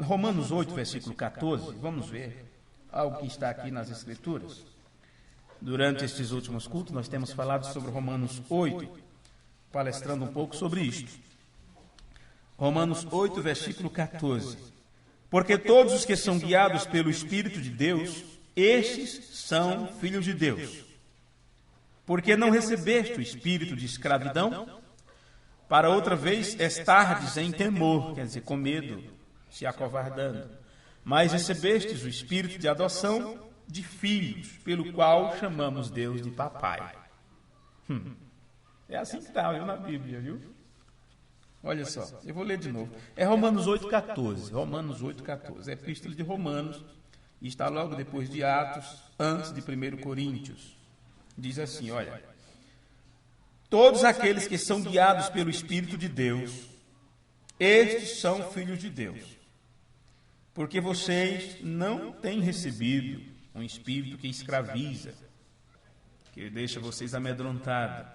Romanos 8, versículo 14, vamos ver algo que está aqui nas Escrituras. Durante estes últimos cultos, nós temos falado sobre Romanos 8, palestrando um pouco sobre isto. Romanos 8, versículo 14. Porque todos os que são guiados pelo Espírito de Deus, estes são filhos de Deus. Porque não recebeste o espírito de escravidão, para outra vez estardes em temor, quer dizer, com medo, se acovardando. Mas recebestes o espírito de adoção de filhos, pelo qual chamamos Deus de papai. É assim que está, na Bíblia, viu? Olha só, eu vou ler de novo. É Romanos 8,14. Romanos 8,14. É a Epístola de Romanos, e está logo depois de Atos, antes de 1 Coríntios. Diz assim, olha: todos aqueles que são guiados pelo Espírito de Deus, estes são filhos de Deus. Porque vocês não têm recebido um espírito que escraviza, que deixa vocês amedrontados,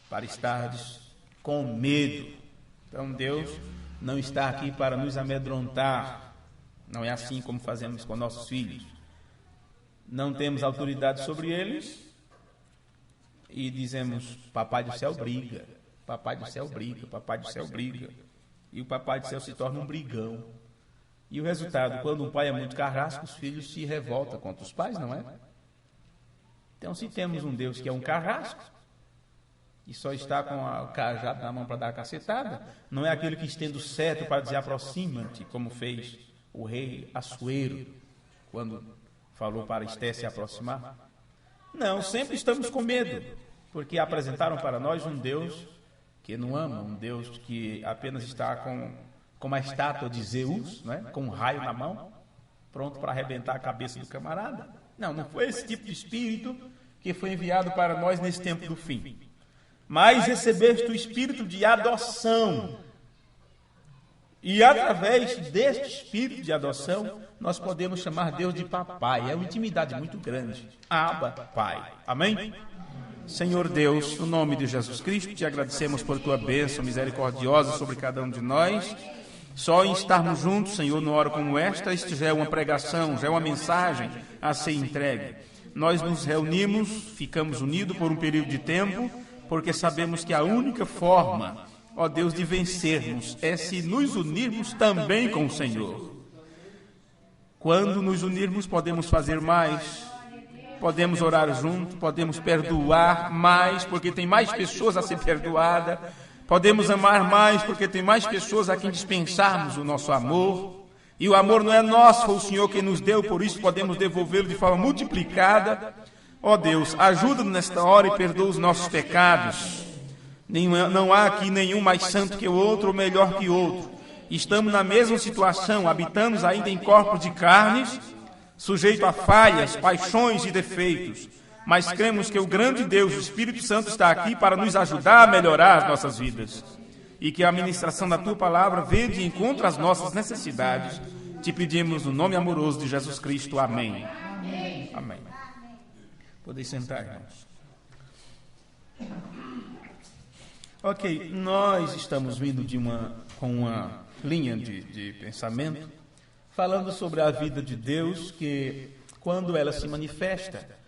para estardes com medo. Então Deus não está aqui para nos amedrontar. Não é assim como fazemos com nossos filhos. Não temos autoridade sobre eles e dizemos: papai do céu briga, papai do céu briga, papai do céu briga. E o papai do céu se torna um brigão. E o resultado, quando um pai é muito carrasco, os filhos se revoltam contra os pais, não é? Então, se temos um Deus que é um carrasco, e só está com o cajado na mão para dar a cacetada, não é aquele que estende o cetro para dizer aproxima-te, como fez o rei Assuero, quando falou para Esté se aproximar. Não, sempre estamos com medo, porque apresentaram para nós um Deus que não ama, um Deus que apenas está com a estátua de Zeus, não é? Com um raio na mão, pronto para arrebentar a cabeça do camarada. Não foi esse tipo de espírito que foi enviado para nós nesse tempo do fim. Mas recebeste o espírito de adoção. E através deste espírito de adoção, nós podemos chamar Deus de papai. É uma intimidade muito grande. Abba, Pai. Amém? Senhor Deus, no nome de Jesus Cristo, te agradecemos por tua bênção misericordiosa sobre cada um de nós. Só em estarmos juntos, Senhor, numa hora como esta, isto já é uma pregação, já é uma mensagem a ser entregue. Nós nos reunimos, ficamos unidos por um período de tempo, porque sabemos que a única forma, ó Deus, de vencermos é se nos unirmos também com o Senhor. Quando nos unirmos, podemos fazer mais, podemos orar junto, podemos perdoar mais, porque tem mais pessoas a ser perdoadas, podemos amar mais, porque tem mais pessoas a quem dispensarmos o nosso amor. E o amor não é nosso, foi o Senhor quem nos deu, por isso podemos devolvê-lo de forma multiplicada. Ó Deus, ajuda-nos nesta hora e perdoa os nossos pecados. Não há aqui nenhum mais santo que o outro ou melhor que o outro. Estamos na mesma situação, habitamos ainda em corpos de carnes, sujeito a falhas, paixões e defeitos. Mas cremos que o grande Deus, o Espírito Santo, está aqui para nos ajudar a melhorar as nossas vidas. E que a ministração da tua palavra venha de encontro às nossas necessidades. Te pedimos no nome amoroso de Jesus Cristo. Amém. Amém. Podem sentar, irmãos. Ok, nós estamos vindo com uma linha de pensamento, falando sobre a vida de Deus, que quando ela se manifesta,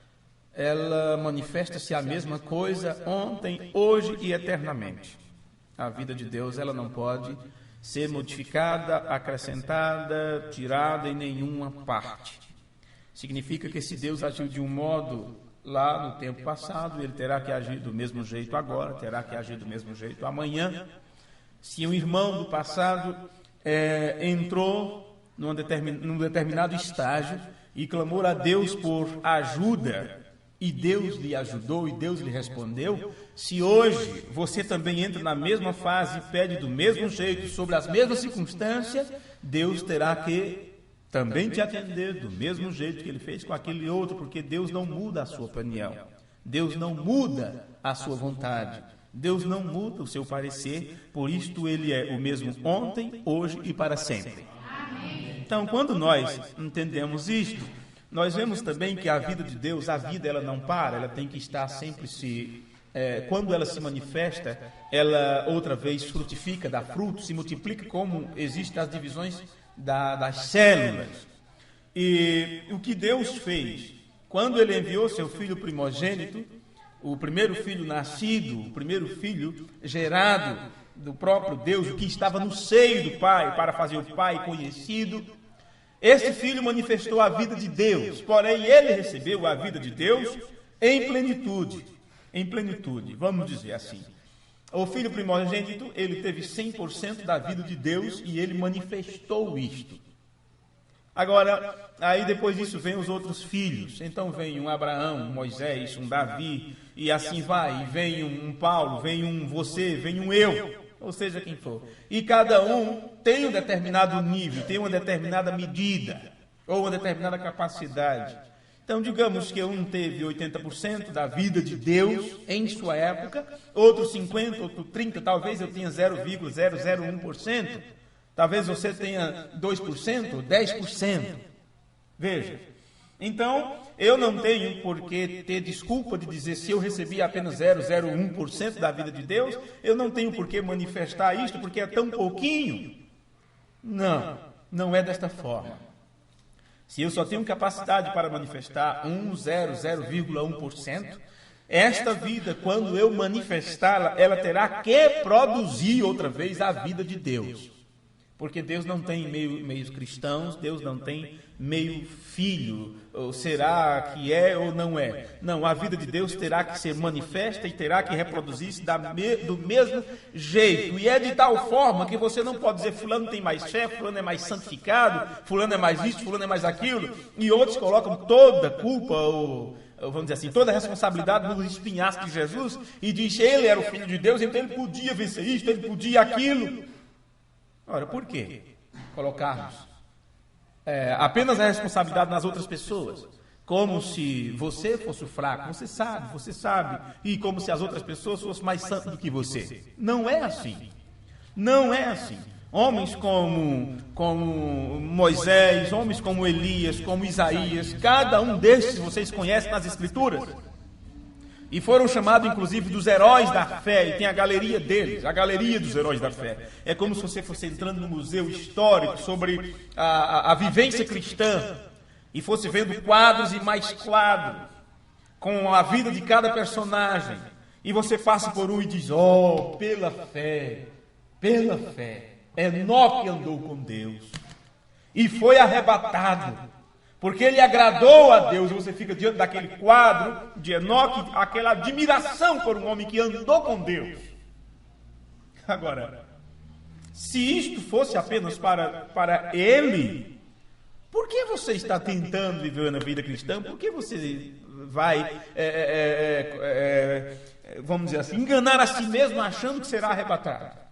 ela manifesta-se a mesma coisa ontem, hoje e eternamente. A vida de Deus, ela não pode ser modificada, acrescentada, tirada em nenhuma parte. Significa que se Deus agiu de um modo lá no tempo passado, ele terá que agir do mesmo jeito agora, terá que agir do mesmo jeito amanhã. Se um irmão do passado entrou num determinado estágio e clamou a Deus por ajuda, e Deus lhe ajudou e Deus lhe respondeu, se hoje você também entra na mesma fase e pede do mesmo jeito, sobre as mesmas circunstâncias, Deus terá que também te atender do mesmo jeito que ele fez com aquele outro, porque Deus não muda a sua opinião, Deus não muda a sua vontade, Deus não muda o seu parecer, por isto ele é o mesmo ontem, hoje e para sempre. Então, quando nós entendemos isto, nós vemos também que a vida de Deus, a vida ela não para, ela tem que estar sempre quando ela se manifesta, ela outra vez frutifica, dá fruto, se multiplica, como existem as divisões das células. E o que Deus fez, quando Ele enviou seu Filho primogênito, o primeiro filho nascido, o primeiro filho gerado do próprio Deus, o que estava no seio do Pai, para fazer o Pai conhecido, esse filho manifestou a vida de Deus, porém ele recebeu a vida de Deus em plenitude, vamos dizer assim. O filho primogênito, ele teve 100% da vida de Deus e ele manifestou isto. Agora, aí depois disso vem os outros filhos. Então vem um Abraão, um Moisés, um Davi, e assim vai. E vem um Paulo, vem um você, vem um eu, ou seja, quem for. E cada um tem um determinado nível, tem uma determinada medida, ou uma determinada capacidade. Então, digamos que um teve 80% da vida de Deus em sua época, outro 50%, outro 30%, talvez eu tenha 0,001%, talvez você tenha 2%, 10%. Veja, então, eu não tenho por que ter desculpa de dizer se eu recebi apenas 0,01% da vida de Deus, eu não tenho por que manifestar isto porque é tão pouquinho. Não, não é desta forma. Se eu só tenho capacidade para manifestar 0,1%, esta vida, quando eu manifestá-la, ela terá que produzir outra vez a vida de Deus. Porque Deus não tem meios cristãos, Deus não tem meio filho, ou será que é ou não é. Não, a vida de Deus terá que ser manifesta e terá que reproduzir-se do mesmo jeito. E é de tal forma que você não pode dizer fulano tem mais fé, fulano é mais santificado, fulano é mais isto, fulano é mais aquilo. E outros colocam toda a culpa, ou vamos dizer assim, toda a responsabilidade nos espinhastros de Jesus e diz que ele era o Filho de Deus, então ele podia vencer isto, ele podia aquilo. Ora, por quê? Colocarmos apenas a responsabilidade nas outras pessoas, como se você fosse o fraco, você sabe, e como se as outras pessoas fossem mais santas do que você. Não é assim. Não é assim. Homens como Moisés, homens como Elias, como Isaías, cada um destes vocês conhecem nas Escrituras. E foram chamados, inclusive, dos heróis da fé. E tem a galeria deles, a galeria dos heróis da fé. É como se você fosse entrando no museu histórico sobre a vivência cristã e fosse vendo quadros e mais quadros com a vida de cada personagem. E você passa por um e diz, pela fé, Enoque andou com Deus e foi arrebatado. Porque ele agradou a Deus, e você fica diante daquele quadro de Enoque, aquela admiração por um homem que andou com Deus. Agora, se isto fosse apenas para ele, por que você está tentando viver na vida cristã? Por que você vai, vamos dizer assim, enganar a si mesmo achando que será arrebatado?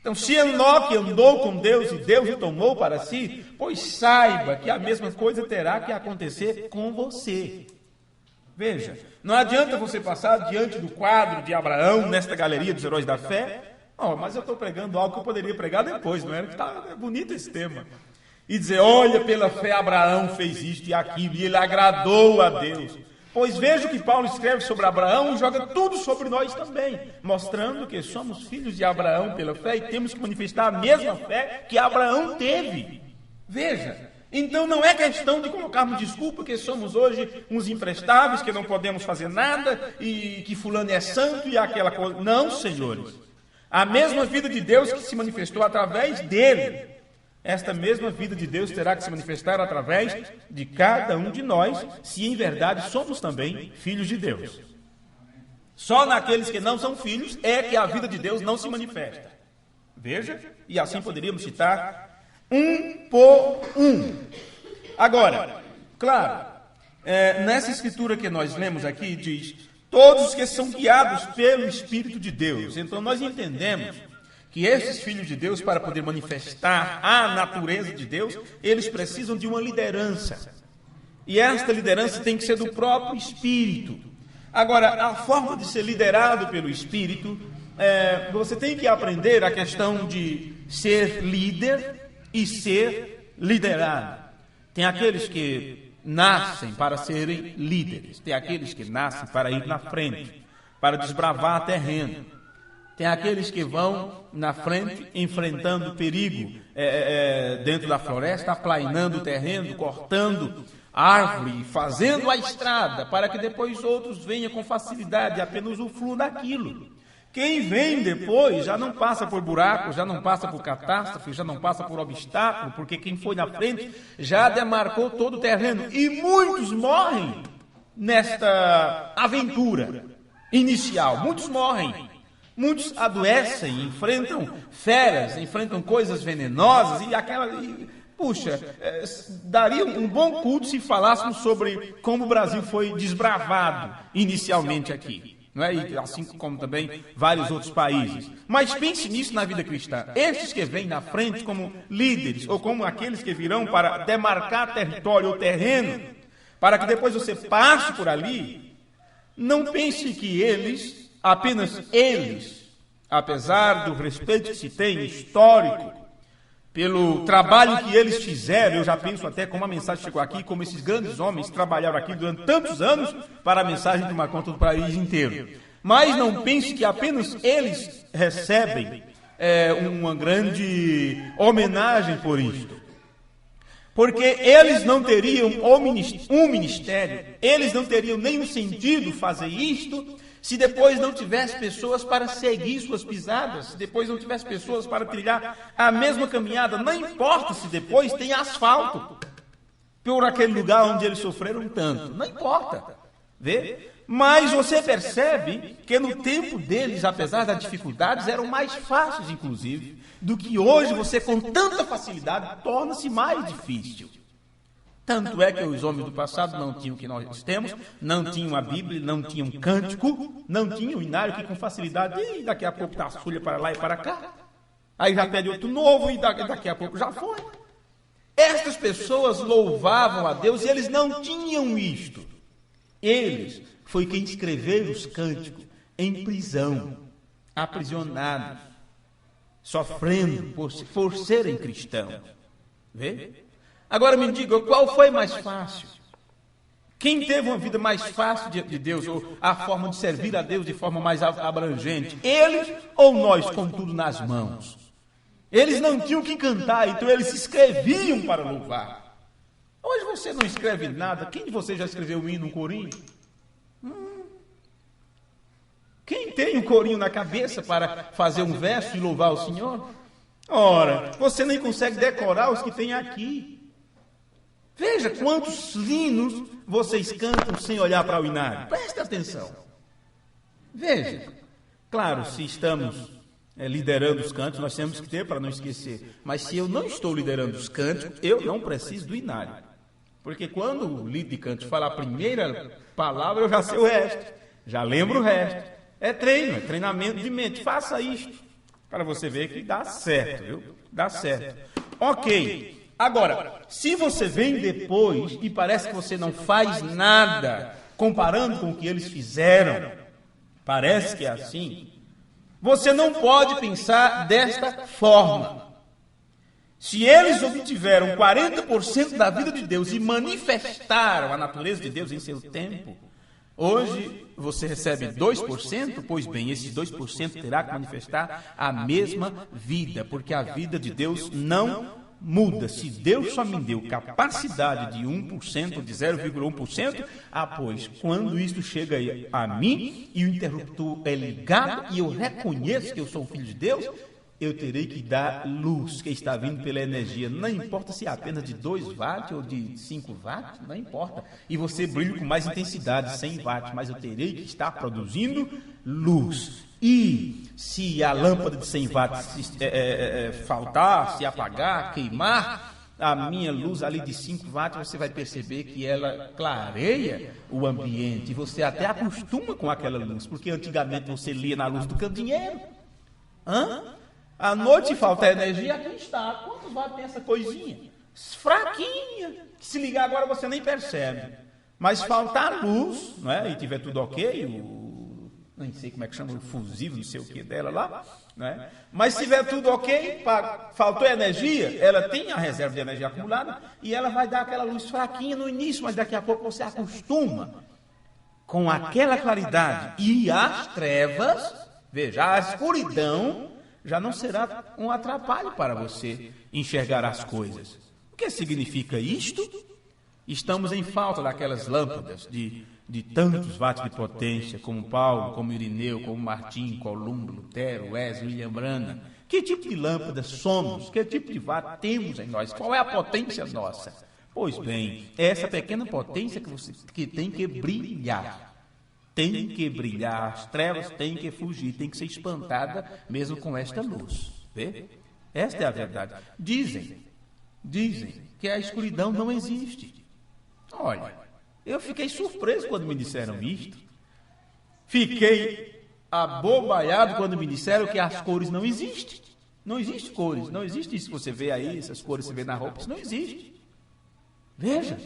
Então, se Enoque andou com Deus e Deus o tomou para si, pois saiba que a mesma coisa terá que acontecer com você. Veja, não adianta você passar diante do quadro de Abraão, nesta galeria dos heróis da fé, mas eu estou pregando algo que eu poderia pregar depois, não é? Está bonito esse tema. E dizer, olha, pela fé Abraão fez isto e aquilo, e ele agradou a Deus. Pois veja o que Paulo escreve sobre Abraão e joga tudo sobre nós também, mostrando que somos filhos de Abraão pela fé e temos que manifestar a mesma fé que Abraão teve. Veja, então não é questão de colocarmos desculpa que somos hoje uns imprestáveis, que não podemos fazer nada e que fulano é santo e aquela coisa. Não, senhores. A mesma vida de Deus que se manifestou através dele, esta mesma vida de Deus terá que se manifestar através de cada um de nós, se em verdade somos também filhos de Deus. Só naqueles que não são filhos é que a vida de Deus não se manifesta. Veja, e assim poderíamos citar um por um. Agora, claro, nessa escritura que nós lemos aqui diz, todos os que são guiados pelo Espírito de Deus. Então nós entendemos que esses filhos de Deus, para poder manifestar a natureza de Deus, eles precisam de uma liderança. E esta liderança tem que ser do próprio Espírito. Agora, a forma de ser liderado pelo Espírito, você tem que aprender a questão de ser líder e ser liderado. Tem aqueles que nascem para serem líderes, tem aqueles que nascem para ir na frente, para desbravar terreno. tem aqueles que vão na frente enfrentando perigo dentro da floresta, aplainando o terreno, cortando árvore, fazendo a estrada, para que depois outros venham com facilidade, apenas o fluo daquilo. Quem vem depois já não passa por buraco, já não passa por catástrofe, já não passa por obstáculo, porque quem foi na frente já demarcou todo o terreno. E muitos morrem nesta aventura inicial, muitos morrem. Muitos adoecem, enfrentam feras, enfrentam coisas venenosas puxa, daria um bom culto se falássemos sobre como o Brasil foi desbravado inicialmente aqui, não é? E assim como também vários outros países. Mas pense nisso na vida cristã. Estes que vêm na frente como líderes, ou como aqueles que virão para demarcar território ou terreno, para que depois você passe por ali, não pense que apenas eles, apesar do respeito que se tem histórico, pelo trabalho que eles fizeram, eu já penso até como a mensagem chegou aqui, como esses grandes homens trabalharam aqui durante tantos anos para a mensagem tomar conta do país inteiro. Mas não pense que apenas eles recebem uma grande homenagem por isto. Porque eles não teriam um ministério, eles não teriam nenhum sentido fazer isto, se depois não tivesse pessoas para seguir suas pisadas, se depois não tivesse pessoas para trilhar a mesma caminhada, não importa se depois tem asfalto por aquele lugar onde eles sofreram tanto, não importa, vê? Mas você percebe que no tempo deles, apesar das dificuldades, eram mais fáceis, inclusive, do que hoje você com tanta facilidade torna-se mais difícil. Tanto é que os homens do passado não tinham o que nós temos, não tinham a Bíblia, não tinham cântico, não tinham o inário que com facilidade, e daqui a pouco dá folha para lá e para cá. Aí já pede outro novo e daqui a pouco já foi. Estas pessoas louvavam a Deus e eles não tinham isto. Eles foi quem escreveu os cânticos em prisão, aprisionados, sofrendo por serem cristãos. Vê? Agora me diga, qual foi mais fácil? Quem teve uma vida mais fácil diante de Deus, ou a forma de servir a Deus de forma mais abrangente? Eles ou nós com tudo nas mãos? Eles não tinham que cantar, então eles se escreviam para louvar. Hoje você não escreve nada. Quem de vocês já escreveu um hino, um corinho? Quem tem um corinho na cabeça para fazer um verso e louvar o Senhor? Ora, você nem consegue decorar os que tem aqui. Veja quantos hinos vocês cantam sem olhar para o inário. Preste atenção. Veja. Claro, se estamos liderando os cânticos, nós temos que ter para não esquecer. Mas se eu não estou liderando os cânticos, eu não preciso do inário. Porque quando o líder de cântico fala a primeira palavra, eu já sei o resto. Já lembro o resto. É treino, é treinamento de mente. Faça isto para você ver que dá certo, viu? Dá certo. Ok. Agora, se você vem depois e parece que você não faz nada, comparando com o que eles fizeram, parece que é assim, você não pode pensar desta forma. Se eles obtiveram 40% da vida de Deus e manifestaram a natureza de Deus em seu tempo, hoje você recebe 2%, pois bem, esses 2% terá que manifestar a mesma vida, porque a vida de Deus não muda. Se Deus só me deu capacidade de 1% ou de 0,1%, pois quando isto chega a mim e o interruptor é ligado e eu reconheço que eu sou um filho de Deus, eu terei que dar luz que está vindo pela energia. Não importa se é apenas de 2 watts ou de 5 watts, não importa. E você brilha com mais intensidade, 100 watts, mas eu terei que estar produzindo luz. E se a lâmpada de 100 watts faltar, se apagar, queimar, a minha luz ali de 5 watts, você vai perceber que ela clareia o ambiente. E você até acostuma com aquela luz, porque antigamente você lia na luz do candeeiro. À noite falta energia, aqui está. Quantos watts tem essa coisinha? Fraquinha. Se ligar agora você nem percebe. Mas faltar luz, não é? E tiver tudo ok, nem sei como é que chama, o fusível, não sei o que dela lá, né? Mas se tiver tudo ok, faltou energia, ela tem a reserva de energia acumulada e ela vai dar aquela luz fraquinha no início, mas daqui a pouco você acostuma com aquela claridade. E as trevas Veja, a escuridão já não será um atrapalho para você enxergar as coisas. O que significa isto? Estamos em falta daquelas lâmpadas de tantos watts de potência, como Paulo, como Irineu, como Martim, Columbo, Lutero, Wesley, William Branham. Que tipo de lâmpada somos? Que tipo de watt temos em nós? Qual é a potência nossa? Pois bem, é essa pequena potência que tem que brilhar. Tem que brilhar, as trevas têm que fugir, tem que ser espantada mesmo com esta luz. Vê? Esta é a verdade. Dizem que a escuridão não existe. Olha, eu fiquei surpreso quando me disseram isto. Fiquei abobalhado quando me disseram que as cores não existem. Não existe cores, não existe isso que você vê aí, essas cores que você vê na roupa, isso não existe. Veja,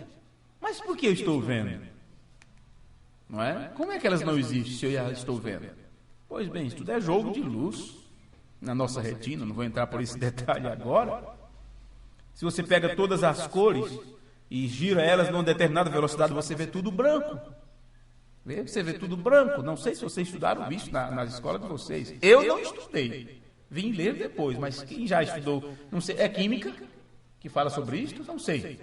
mas por que eu estou vendo? Não é? Como é que elas não existem se eu já estou vendo? Pois bem, isso tudo é jogo de luz na nossa retina, não vou entrar por esse detalhe agora. Se você pega todas as cores e gira elas numa determinada velocidade, você vê tudo branco. Você vê tudo branco. Não sei se vocês estudaram isso nas escolas de vocês. Eu não estudei. Vim ler depois, mas quem já estudou, não sei, é química que fala sobre isto? Não sei.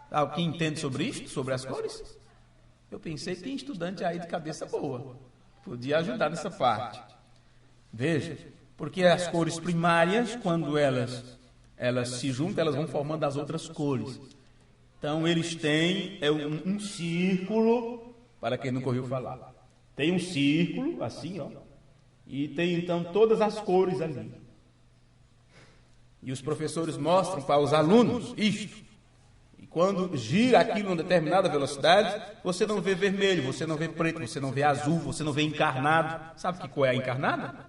Alguém entende sobre isto, sobre as cores? Eu pensei que tem estudante aí de cabeça boa. Podia ajudar nessa parte. Veja, porque as cores primárias, quando elas se juntam, elas vão formando as outras cores. Então, eles têm um círculo, para quem nunca ouviu falar. Tem um círculo, assim, ó. E tem, então, todas as cores ali. E os professores mostram para os alunos isto. Quando gira aquilo em uma determinada velocidade, você não vê vermelho, você não vê preto, você não vê azul, você não vê encarnado. Sabe que cor é a encarnada?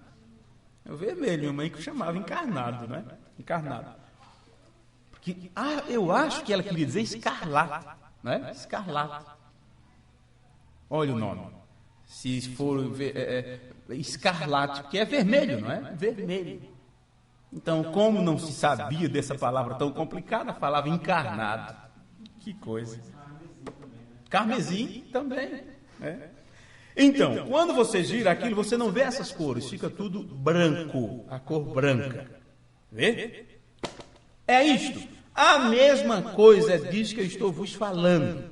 É o vermelho, minha mãe que chamava encarnado, né? Encarnado. Porque, eu acho que ela queria dizer escarlate, né? Escarlate. Olha o nome. Se for escarlate, porque é vermelho, não é? Vermelho. Então, como não se sabia dessa palavra tão complicada, falava encarnado. Que coisa. Carmesim também. Né? Então, quando você gira aquilo, você não vê essas cores, fica tudo branco, a cor branca. Vê? É isto. A mesma coisa diz que eu estou vos falando.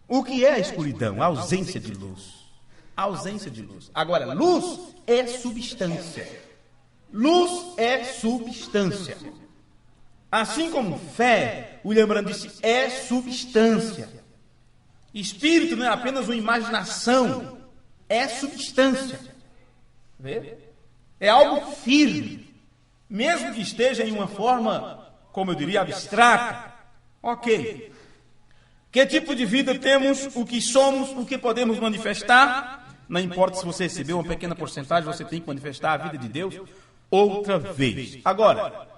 O que é a escuridão? A ausência de luz. A ausência de luz. Agora, luz é substância. Luz é substância. Assim como fé, William Branham disse, é substância. Espírito não é apenas uma imaginação, é substância. Vê? É algo firme. Mesmo que esteja em uma forma, como eu diria, abstrata. Ok. Que tipo de vida temos, o que somos, o que podemos manifestar? Não importa se você recebeu uma pequena porcentagem, você tem que manifestar a vida de Deus outra vez. Agora,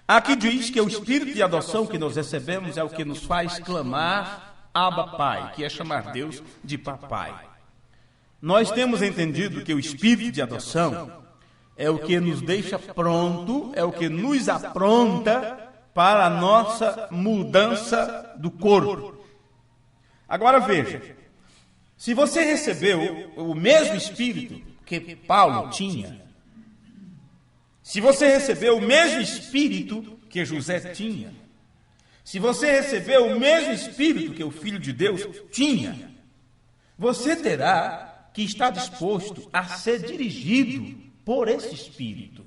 aqui diz que o espírito de adoção que nós recebemos é o que nos faz clamar Abba Pai, que é chamar Deus de Papai. Nós temos entendido que o espírito de adoção é o que nos deixa pronto, é o que nos apronta para a nossa mudança do corpo. Agora veja, se você recebeu o mesmo espírito que Paulo tinha, se você recebeu o mesmo espírito que José tinha, se você recebeu o mesmo espírito que o Filho de Deus tinha, você terá que estar disposto a ser dirigido por esse espírito.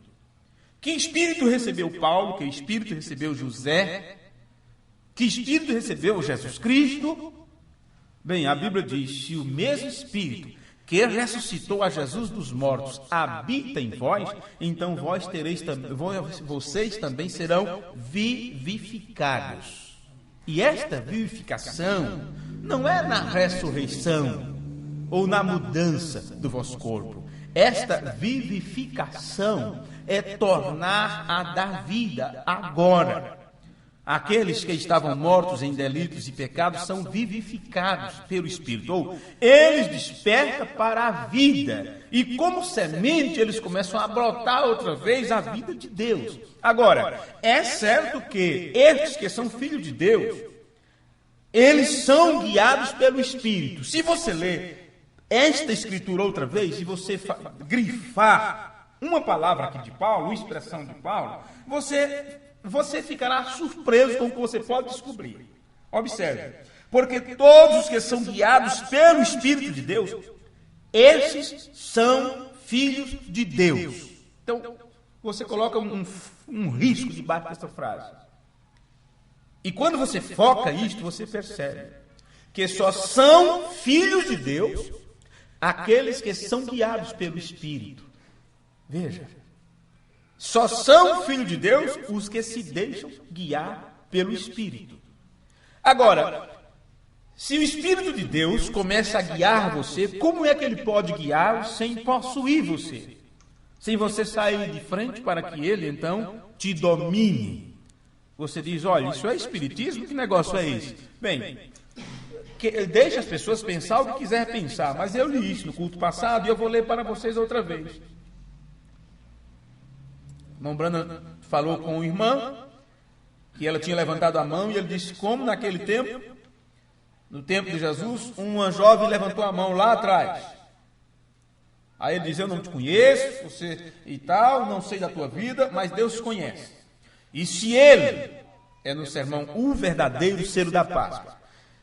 Que espírito recebeu Paulo? Que espírito recebeu José? Que espírito recebeu Jesus Cristo? Bem, a Bíblia diz, se o mesmo espírito que ressuscitou a Jesus dos mortos habita em vós, então vocês também serão vivificados. E esta vivificação não é na ressurreição ou na mudança do vosso corpo. Esta vivificação é tornar a dar vida agora. Aqueles que estavam mortos em delitos e pecados são vivificados pelo Espírito. Ou eles despertam para a vida. E como semente, eles começam a brotar outra vez a vida de Deus. Agora, é certo que estes que são filhos de Deus, eles são guiados pelo Espírito. Se você ler esta escritura outra vez, e você grifar uma palavra aqui de Paulo, uma expressão de Paulo, você ficará surpreso com o que você pode descobrir. Observe, porque todos os que são guiados pelo Espírito de Deus, esses são filhos de Deus. Então, você coloca um risco debaixo dessa frase. E quando você foca isto, você percebe que só são filhos de Deus aqueles que são guiados pelo Espírito. Veja, só são filhos de Deus os que se deixam guiar pelo Espírito. Agora, se o Espírito de Deus começa a guiar você, como é que ele pode guiar sem possuir você? Sem você sair de frente para que ele, então, te domine. Você diz, olha, isso é espiritismo? Que negócio é esse? Bem, deixa as pessoas pensar o que quiser pensar, mas eu li isso no culto passado e eu vou ler para vocês outra vez. O irmão Branham falou com o irmão, que ela tinha levantado a mão, e ele disse, como naquele tempo, no tempo de Jesus, uma jovem levantou a mão lá atrás. Aí ele diz, eu não te conheço, você e tal, não sei da tua vida, mas Deus te conhece. E se ele, é no sermão, o verdadeiro selo da Páscoa,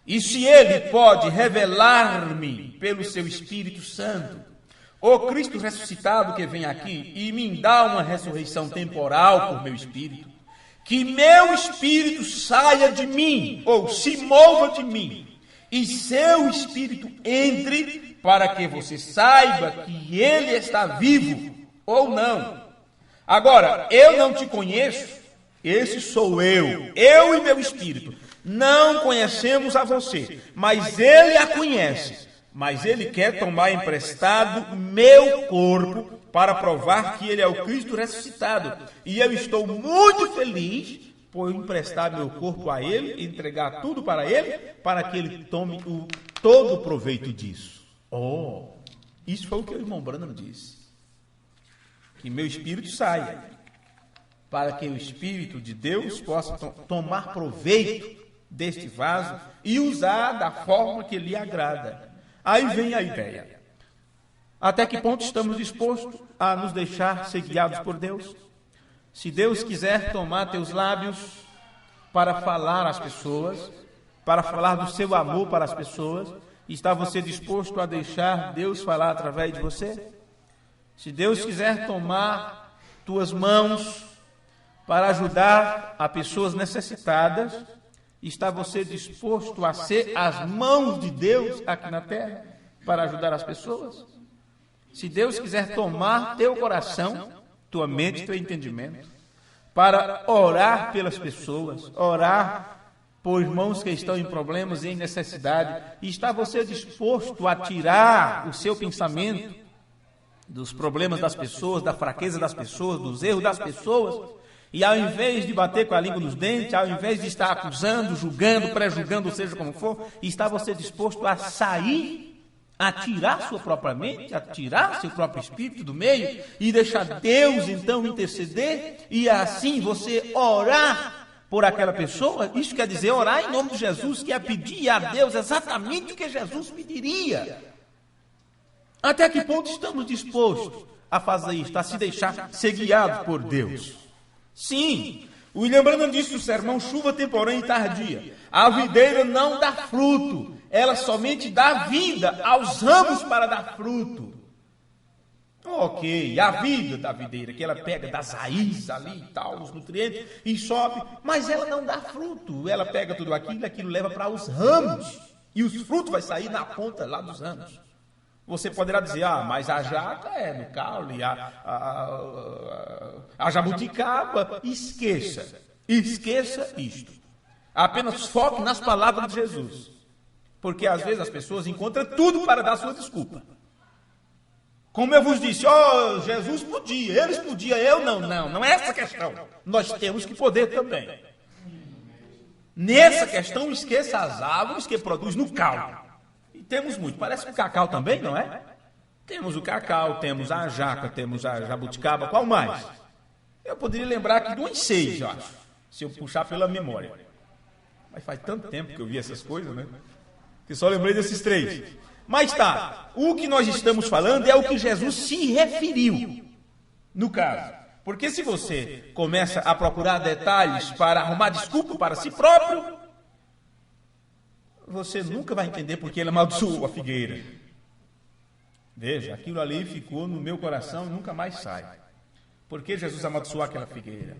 e se ele pode revelar-me pelo seu Espírito Santo, o Cristo ressuscitado que vem aqui e me dá uma ressurreição temporal por meu Espírito, que meu Espírito saia de mim, ou se mova de mim, e seu Espírito entre, para que você saiba que ele está vivo ou não. Agora, eu não te conheço, esse sou eu e meu Espírito. Não conhecemos a você, mas ele a conhece. Mas ele quer tomar emprestado meu corpo para provar que ele é o Cristo ressuscitado. E eu estou muito feliz por emprestar meu corpo a ele, entregar tudo para ele, para que ele tome todo o proveito disso. Oh, isso foi o que o irmão Branham disse. Que meu espírito saia, para que o Espírito de Deus possa tomar proveito deste vaso e usar da forma que lhe agrada. Aí vem a ideia. Até que ponto estamos dispostos a nos deixar ser guiados por Deus? Se Deus quiser tomar teus lábios para falar às pessoas, para falar do seu amor para as pessoas, está você disposto a deixar Deus falar através de você? Se Deus quiser tomar tuas mãos para ajudar a pessoas necessitadas, está você disposto a ser as mãos de Deus aqui na terra para ajudar as pessoas? Se Deus quiser tomar teu coração, tua mente, teu entendimento, para orar pelas pessoas, orar por irmãos que estão em problemas e em necessidade, está você disposto a tirar o seu pensamento dos problemas das pessoas, da fraqueza das pessoas, dos erros das pessoas, e ao invés de bater com a língua nos dentes, ao invés de estar acusando, julgando, pré-julgando, seja como for, está você disposto a sair, a tirar sua própria mente, a tirar seu próprio espírito do meio e deixar Deus então interceder e assim você orar por aquela pessoa? Isso quer dizer orar em nome de Jesus, que é pedir a Deus exatamente o que Jesus pediria. Até que ponto estamos dispostos a fazer isso, a se deixar ser guiados por Deus? Sim, o William Branham disse no sermão Chuva Temporânea e Tardia: a videira não dá fruto, ela somente dá vida aos ramos para dar fruto. Ok, a vida da videira, que ela pega das raízes ali e tal, os nutrientes, e sobe, mas ela não dá fruto. Ela pega tudo aquilo, aquilo leva para os ramos, e os frutos vai sair na ponta lá dos ramos. Você poderá dizer, mas a jaca é no caule, a jabuticaba. Esqueça isto. Apenas foque nas palavras de Jesus. Porque às vezes as pessoas encontram tudo para dar sua desculpa. Como eu vos disse, Jesus podia, eles podiam, eu não. Não é essa a questão. Nós temos que poder também. Nessa questão, esqueça as árvores que produzem no caule. Temos muito, parece que o cacau também, não é? Temos o cacau, temos a jaca, temos a jabuticaba, qual mais? Eu poderia lembrar aqui de uns 6, eu acho, se eu puxar pela memória. Mas faz tanto tempo que eu vi essas coisas, né? Que só lembrei desses 3. Mas tá, o que nós estamos falando é o que Jesus se referiu, no caso. Porque se você começa a procurar detalhes para arrumar desculpa para si próprio, você nunca vai entender porque ele amaldiçoou a figueira. Veja, aquilo ali ficou no meu coração e nunca mais sai. Por que Jesus amaldiçoou aquela figueira?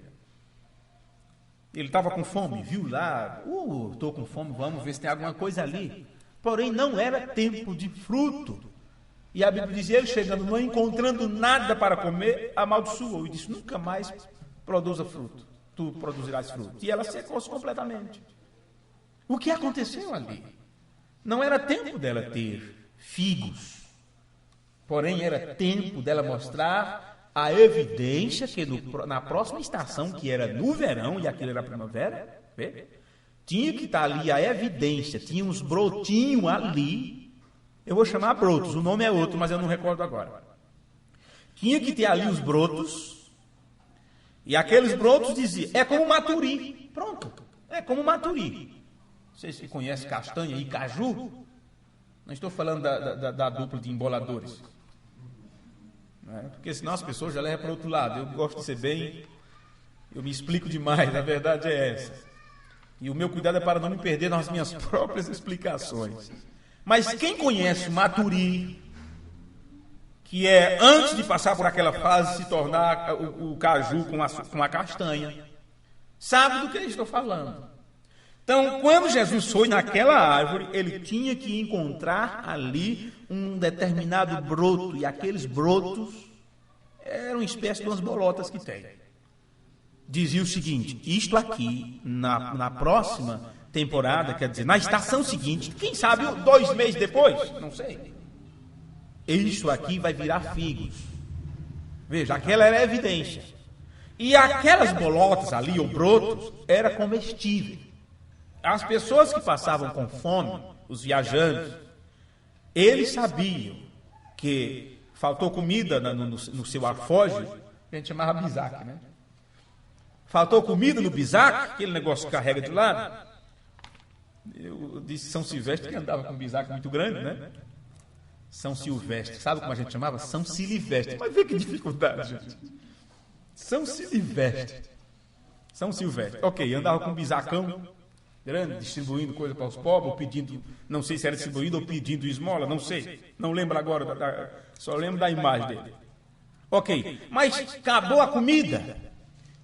Ele estava com fome, viu lá, estou com fome, vamos ver se tem alguma coisa ali. Porém, não era tempo de fruto. E a Bíblia diz, ele chegando, não encontrando nada para comer, amaldiçoou e disse, nunca mais produza fruto, tu produzirás fruto. E ela secou-se completamente. O que aconteceu ali? Não era tempo dela ter figos, porém era tempo dela mostrar a evidência que na próxima estação, que era no verão, e aquilo era primavera, tinha que estar ali a evidência, tinha uns brotinhos ali, eu vou chamar brotos, o nome é outro, mas eu não recordo agora. Tinha que ter ali os brotos, e aqueles brotos diziam, é como maturi, pronto, é como maturi. Vocês que conhecem castanha e caju, não estou falando da dupla de emboladores. Porque senão as pessoas já levam para o outro lado. Eu gosto de ser bem, eu me explico demais, a verdade é essa. E o meu cuidado é para não me perder nas minhas próprias explicações. Mas quem conhece o maturi, que é antes de passar por aquela fase se tornar o caju com a castanha, sabe do que eu estou falando. Então, quando Jesus foi naquela árvore, ele tinha que encontrar ali um determinado broto, e aqueles brotos eram uma espécie de umas bolotas que tem. Dizia o seguinte, isto aqui, na próxima temporada, quer dizer, na estação seguinte, quem sabe 2 meses depois, não sei, isso aqui vai virar figos. Veja, aquela era a evidência. E aquelas bolotas ali, ou brotos, era comestível. As pessoas que passavam com fome, os viajantes, eles sabiam que faltou comida no seu alforje, a gente chamava bisaque, né? Faltou comida no bisaque, aquele negócio que carrega de lado. Eu disse São Silvestre que andava com um bisaque muito grande, né? São Silvestre, sabe como a gente chamava? São Silvestre. Mas vê que dificuldade, gente. São Silvestre. São Silvestre. Ok, andava com um bisacão grande, distribuindo coisa para os pobres, ou pedindo, não sei se era distribuindo ou pedindo esmola, não sei, não lembro agora, só lembro da imagem dele. Ok, mas acabou a comida,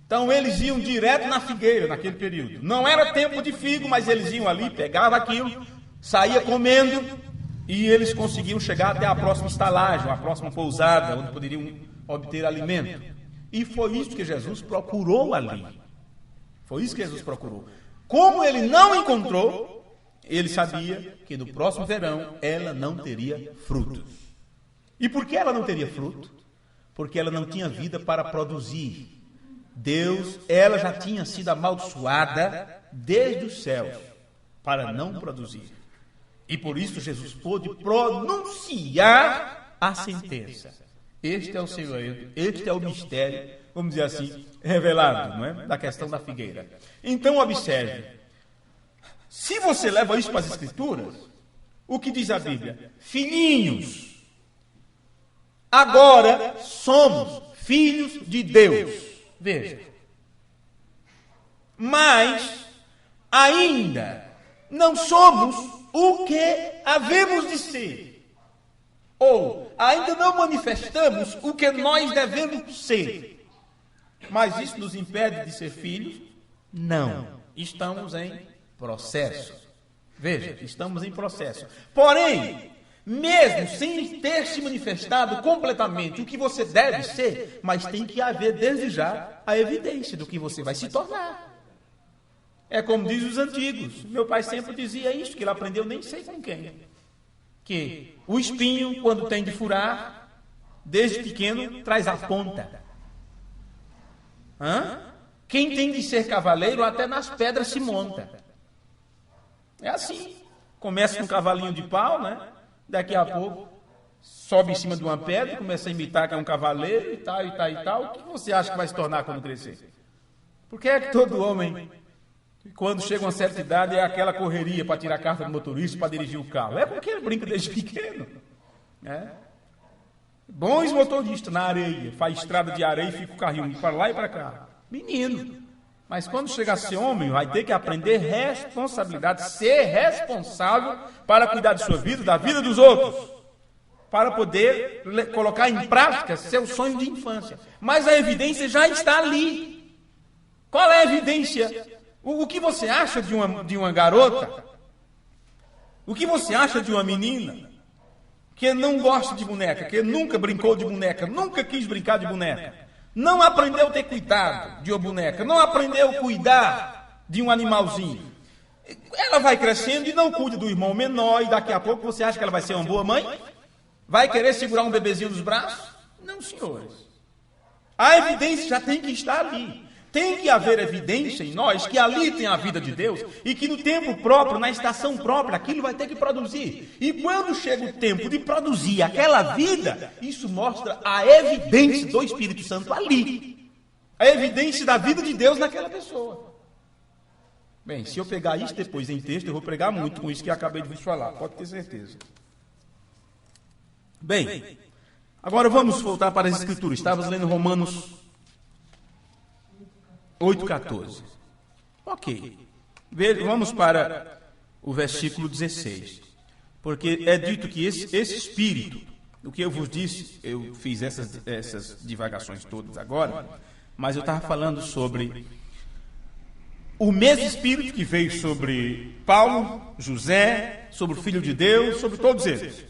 então eles iam direto na figueira naquele período. Não era tempo de figo, mas eles iam ali, pegavam aquilo, saía comendo, e eles conseguiam chegar até a próxima estalagem, a próxima pousada, onde poderiam obter alimento. E foi isso que Jesus procurou ali. Foi isso que Jesus procurou. Como ele não encontrou, ele sabia que no próximo verão ela não teria frutos. E por que ela não teria fruto? Porque ela não tinha vida para produzir. Ela já tinha sido amaldiçoada desde os céus para não produzir. E por isso Jesus pôde pronunciar a sentença. Este é o segredo, este é o mistério, vamos dizer assim, revelado, não é? Da questão da figueira. Então, observe. Se você leva isso para as Escrituras, o que diz a Bíblia? Filhinhos, agora somos filhos de Deus. Veja. Mas, ainda não somos o que havemos de ser. Ou, ainda não manifestamos o que nós devemos ser. Mas isso nos impede de ser filhos? Não. Estamos em processo. Veja, estamos em processo. Porém, mesmo sem ter se manifestado completamente o que você deve ser, mas tem que haver desde já a evidência do que você vai se tornar. É como diz os antigos. Meu pai sempre dizia isso, que ele aprendeu nem sei com quem. Que o espinho, quando tem de furar, desde pequeno, traz a ponta. Quem tem de ser cavaleiro, até nas pedras se monta. É assim. Começa com um cavalinho de pau, né? Daqui a pouco, sobe em cima de uma pedra, começa a imitar que é um cavaleiro e tal, e tal, e tal. O que você acha que vai se tornar quando crescer? Por que é que todo homem Quando chega uma certa idade, é aquela correria para tirar a carta do motorista, para dirigir o carro. É porque ele brinca desde pequeno. Bons motoristas na areia, faz estrada de areia e fica o carrinho para lá e para cá. Menino. Mas quando chegar a ser homem, vai ter que aprender responsabilidade, ser responsável para cuidar de sua vida, da vida dos outros, para poder colocar em prática seu sonho de infância. Mas a evidência já está ali. Qual é a evidência? O que você acha de uma garota? O que você acha de uma menina que não gosta de boneca, que nunca brincou de boneca, nunca quis brincar de boneca? Não aprendeu a ter cuidado de uma boneca, não aprendeu a cuidar de um animalzinho. Ela vai crescendo e não cuida do irmão menor, e daqui a pouco você acha que ela vai ser uma boa mãe? Vai querer segurar um bebezinho nos braços? Não, senhores. A evidência já tem que estar ali. Tem que haver evidência em nós que ali tem a vida de Deus e que no tempo próprio, na estação própria, aquilo vai ter que produzir. E quando chega o tempo de produzir aquela vida, isso mostra a evidência do Espírito Santo ali. A evidência da vida de Deus naquela pessoa. Bem, se eu pegar isso depois em texto, eu vou pregar muito com isso que eu acabei de vos falar, pode ter certeza. Bem, agora vamos voltar para as Escrituras. Estávamos lendo Romanos 8,14. Ok. Vamos para o versículo 16. Porque é dito que esse Espírito, o que eu vos disse, eu fiz essas divagações todas agora, mas eu estava falando sobre o mesmo Espírito que veio sobre Paulo, José, sobre o Filho de Deus, sobre todos eles.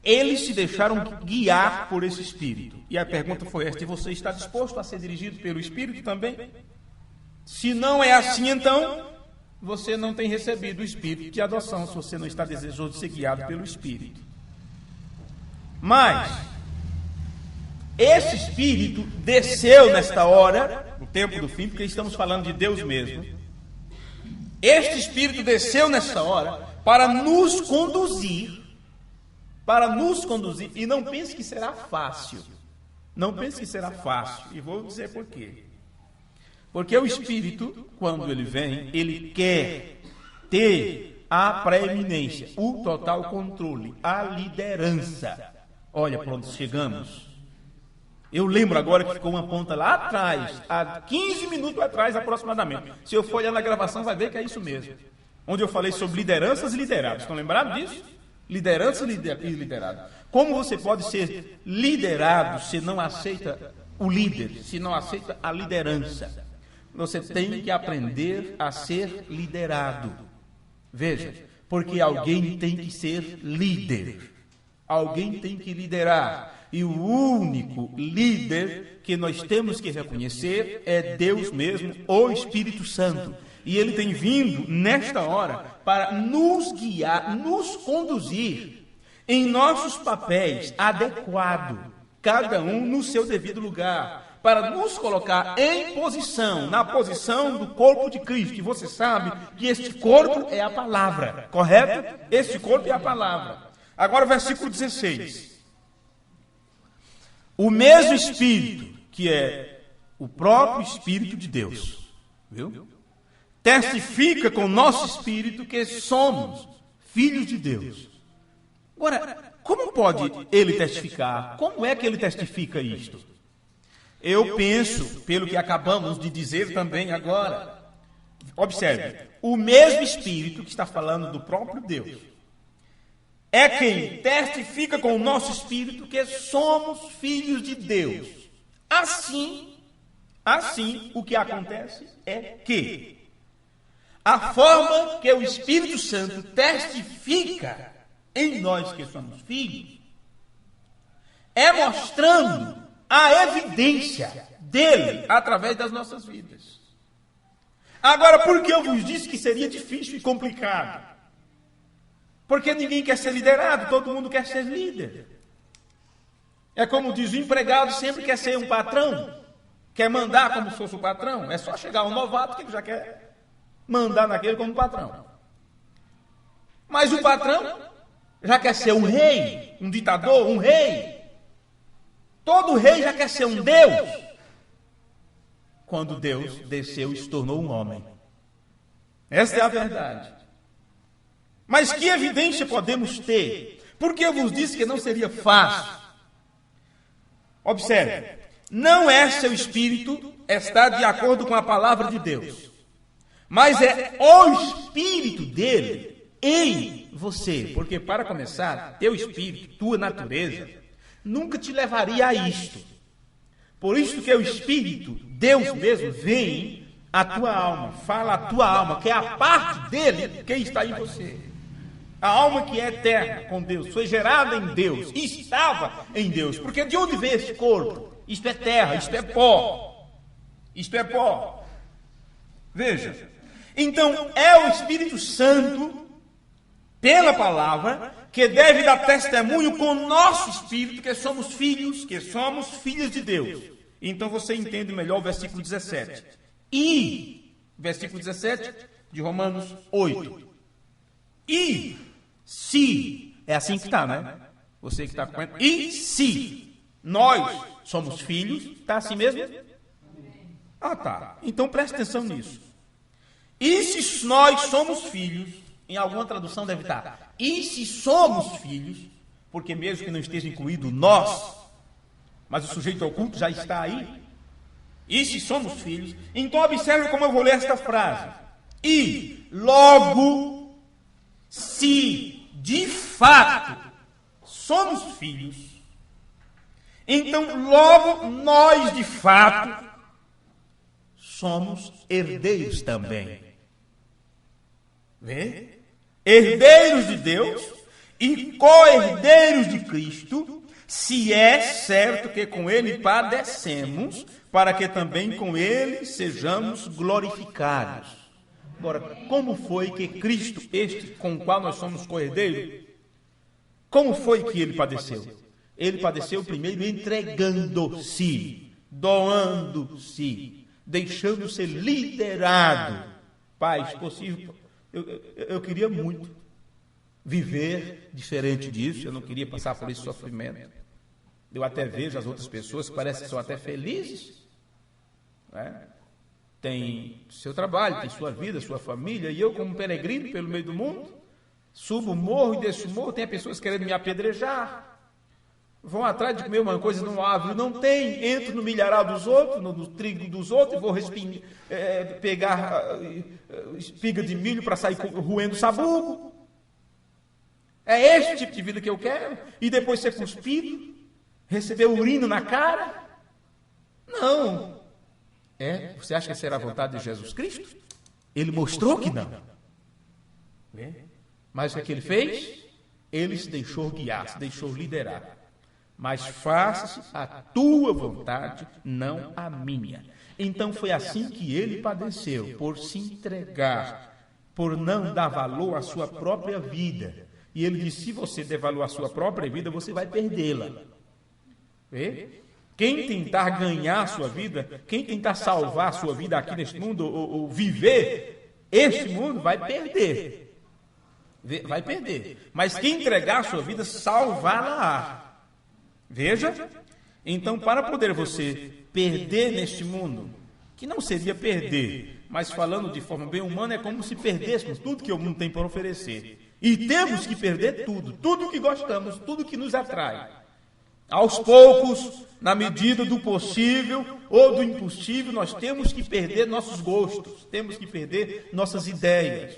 Eles se deixaram guiar por esse Espírito. E a pergunta foi esta: e você está disposto a ser dirigido pelo Espírito também? Se não é assim, então, você não tem recebido o Espírito de adoção, se você não está desejoso de ser guiado pelo Espírito. Mas, esse Espírito desceu nesta hora, no tempo do fim, porque estamos falando de Deus mesmo. Este Espírito desceu nesta hora para nos conduzir, e não pense que será fácil. Não pense que será fácil, e vou dizer por quê. Porque o Espírito, quando ele vem, ele quer ter a preeminência, o total controle, a liderança. Olha para onde chegamos. Eu lembro agora que ficou uma ponta lá atrás, há 15 minutos atrás aproximadamente. Se eu for olhar na gravação, vai ver que é isso mesmo. Onde eu falei sobre lideranças e liderados. Estão lembrados disso? Liderança e liderado. Como você pode ser liderado se não aceita o líder, se não aceita a liderança? Você tem que aprender a ser liderado. Veja, porque alguém tem que ser líder. Alguém tem que liderar. E o único líder que nós temos que reconhecer é Deus mesmo, o Espírito Santo. E ele tem vindo nesta hora para nos guiar, nos conduzir em nossos papéis adequados, cada um no seu devido lugar, para nos colocar em posição, na posição do corpo de Cristo. E você sabe que este corpo é a palavra, correto? Este corpo é a palavra. Agora o versículo 16. O mesmo Espírito, que é o próprio Espírito de Deus, viu? Testifica com o nosso espírito que somos filhos de Deus. Agora, como pode ele testificar? Como é que ele testifica isto? Eu penso, pelo que acabamos de dizer também agora, observe, o mesmo espírito que está falando do próprio Deus é quem testifica com o nosso espírito que somos filhos de Deus. Assim, o que acontece é que a forma que o Espírito Santo testifica em nós que somos filhos é mostrando a evidência dele através das nossas vidas. Agora, por que eu vos disse que seria difícil e complicado? Porque ninguém quer ser liderado, todo mundo quer ser líder. É como diz, o empregado sempre quer ser um patrão, quer mandar como se fosse o patrão. É só chegar um novato que ele já quer mandar naquele como patrão. Mas o patrão já quer ser um rei, um ditador, um rei. Todo rei já quer ser um Deus. Quando Deus desceu e se tornou um homem. Esta é a verdade. Mas que evidência podemos ter? Porque eu vos disse que não seria fácil. Observe, não é seu espírito estar de acordo com a palavra de Deus, mas é o espírito dele em você. Porque, para começar, teu espírito, tua natureza, nunca te levaria a isto. Por isso que o espírito, Deus mesmo, vem à tua alma, fala à tua alma, que é a parte dele que está em você. A alma que é eterna com Deus, foi gerada em Deus, estava em Deus. Porque de onde vem esse corpo? Isto é terra, isto é pó. Isto é pó. Veja. Então, é o Espírito Santo, pela palavra, que deve dar testemunho com o nosso espírito, que somos filhos de Deus. Então, você entende melhor o versículo 17. E, versículo 17 de Romanos 8. E, se, é assim que está, né? Você que está com... E se nós somos filhos, está assim mesmo? Ah, tá. Então, preste atenção nisso. E se nós somos filhos, em alguma tradução deve estar, e se somos filhos, porque mesmo que não esteja incluído nós, mas o sujeito oculto já está aí, e se somos filhos, então observe como eu vou ler esta frase. E logo, se de fato somos filhos, então logo nós de fato somos herdeiros também. Vê? Herdeiros de Deus e co-herdeiros de Cristo, se é certo que com ele padecemos, para que também com ele sejamos glorificados. Agora, como foi que Cristo, este com o qual nós somos co-herdeiros, como foi que ele padeceu? Ele padeceu primeiro entregando-se, doando-se, deixando ser liderado. Pai, se possível, eu queria muito viver diferente disso, eu não queria passar por esse sofrimento. Eu até vejo as outras pessoas que parecem que são até felizes, né? Tem seu trabalho, tem sua vida, sua família, e eu, como peregrino pelo meio do mundo, subo o morro e desço o morro, tem pessoas querendo me apedrejar, vão atrás de comer uma coisa numa árvore, não tem, entro no milharal dos outros, no trigo dos outros, e vou pegar espiga de milho para sair roendo sabugo. É este tipo de vida que eu quero? E depois ser cuspido? Receber urina na cara? Não. Você acha que será a vontade de Jesus Cristo? Ele mostrou que não. Mas o que é que ele fez? Ele se deixou guiar, se deixou liderar. Mas faça-se a tua vontade, não a minha. Então foi assim que ele padeceu, por se entregar, por não dar valor à sua própria vida. E ele disse, se você der valor à sua própria vida, você vai perdê-la. Quem tentar ganhar a sua vida, quem tentar salvar a sua vida aqui neste mundo, ou viver este mundo, vai perder. Vai perder. Mas quem entregar a sua vida, salvá-la-á. Veja, então para poder você perder neste mundo, que não seria perder, mas falando de forma bem humana, é como se perdêssemos tudo que o mundo tem para oferecer. E temos que perder tudo que gostamos, tudo que nos atrai. Aos poucos, na medida do possível ou do impossível, nós temos que perder nossos gostos, temos que perder nossas ideias,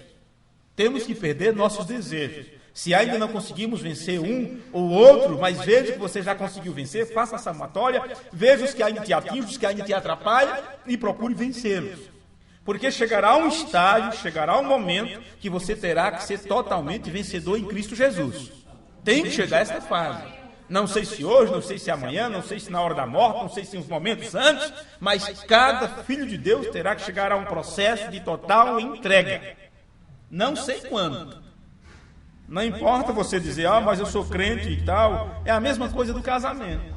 temos que perder nossos desejos. Se ainda não conseguimos vencer um ou outro, mas veja que você já conseguiu vencer, faça a somatória, veja os que ainda te atingem, os que ainda te atrapalham e procure vencê-los. Porque chegará um estágio, chegará um momento que você terá que ser totalmente vencedor em Cristo Jesus. Tem que chegar a esta fase. Não sei se hoje, não sei se amanhã, não sei se na hora da morte, não sei se uns momentos antes, mas cada filho de Deus terá que chegar a um processo de total entrega. Não sei quando. Não importa você dizer, mas eu sou crente e tal. É a mesma coisa do casamento.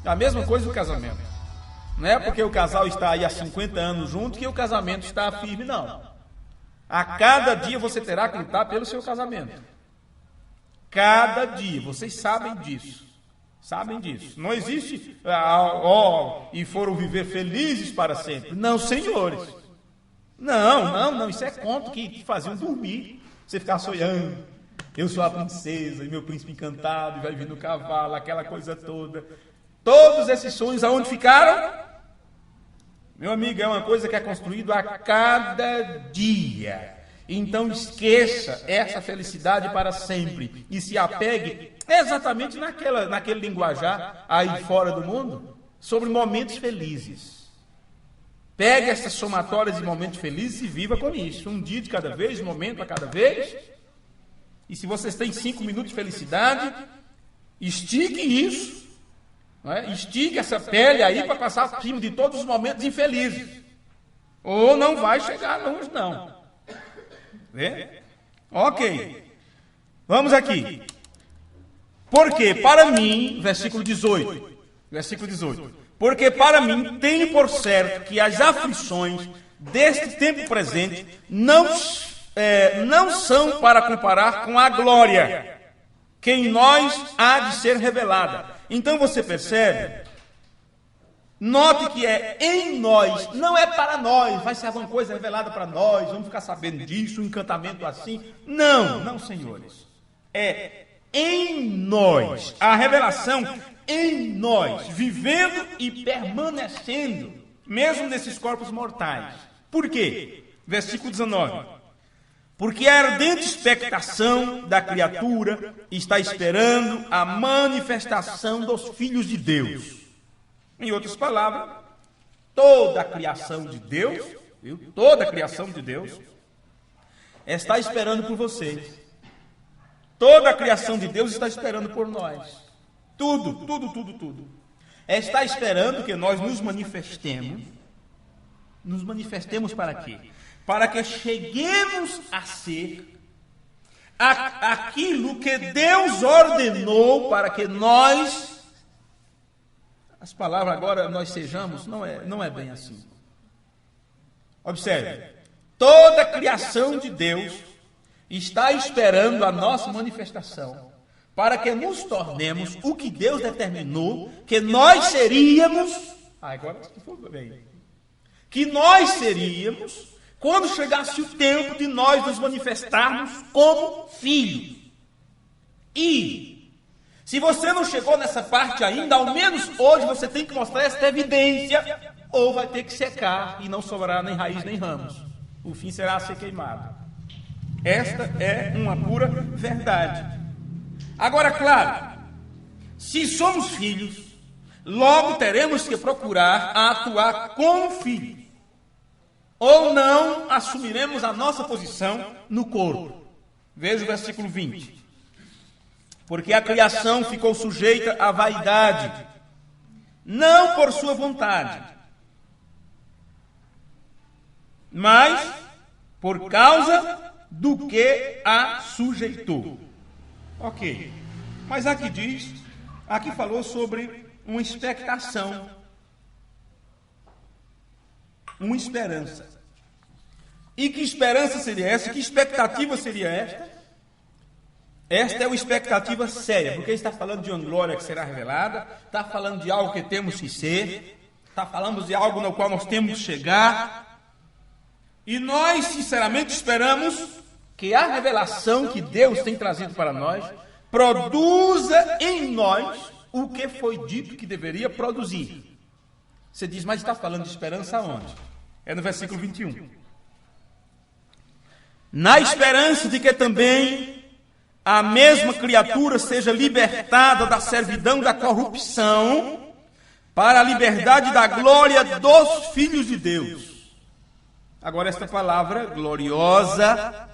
É a mesma coisa do casamento. Não é porque o casal está aí há 50 anos junto que o casamento está firme, não. A cada dia você terá que lutar pelo seu casamento. Cada dia. Vocês sabem disso. Sabem disso. Não existe, e foram viver felizes para sempre. Não, senhores. Não, isso é conto que te faziam dormir. Você ficar sonhando, eu sou a princesa e meu príncipe encantado, e vai vir no cavalo, aquela coisa toda. Todos esses sonhos aonde ficaram? Meu amigo, é uma coisa que é construída a cada dia. Então esqueça essa felicidade para sempre e se apegue exatamente naquele linguajar aí fora do mundo sobre momentos felizes. Pegue essas somatórias de momentos felizes e viva com isso. Um dia de cada vez, um momento a cada vez. E se vocês têm 5 minutos de felicidade, estique isso. Não é? Estique essa pele aí para passar por cima de todos os momentos infelizes. Ou não vai chegar longe, não. Vê? Ok. Vamos aqui. Porque para mim, versículo 18. Porque para mim tenho por certo que as aflições deste tempo presente não são para comparar com a glória que em nós há de ser revelada. Então você percebe? Note que é em nós, não é para nós, vai ser alguma coisa revelada para nós, vamos ficar sabendo disso, um encantamento assim. Não, senhores. É em nós, a revelação em nós, vivendo e permanecendo, mesmo nesses corpos mortais. Por quê? Versículo 19. Porque a ardente expectação da criatura está esperando a manifestação dos filhos de Deus. Em outras palavras, toda a criação de Deus, toda a criação de Deus, está esperando por vocês. Toda a criação de Deus está esperando por nós. Tudo. Está esperando que nós nos manifestemos. Nos manifestemos para quê? Para que cheguemos a ser aquilo que Deus ordenou para que nós... As palavras agora, nós sejamos, não é bem assim. Observe, toda a criação de Deus está esperando a nossa manifestação, para que nos tornemos o que Deus determinou que nós seríamos, agora bem, que nós seríamos, quando chegasse o tempo de nós nos manifestarmos como filhos. E se você não chegou nessa parte ainda, ao menos hoje você tem que mostrar esta evidência, ou vai ter que secar e não sobrar nem raiz nem ramos. O fim será ser queimado. Esta é uma pura verdade. Agora, claro, se somos filhos, logo teremos que procurar atuar como filhos, ou não assumiremos a nossa posição no corpo. Veja o versículo 20. Porque a criação ficou sujeita à vaidade, não por sua vontade, mas por causa do que a sujeitou. Ok, mas aqui falou sobre uma expectação, uma esperança. E que esperança seria essa? Que expectativa seria esta? Esta é uma expectativa séria, porque está falando de uma glória que será revelada, está falando de algo que temos que ser, está falando de algo no qual nós temos que chegar, e nós, sinceramente, esperamos que a revelação que Deus tem trazido para nós produza em nós o que foi dito que deveria produzir. Você diz, mas está falando de esperança aonde? É no versículo 21. Na esperança de que também a mesma criatura seja libertada da servidão da corrupção para a liberdade da glória dos filhos de Deus. Agora, esta palavra gloriosa,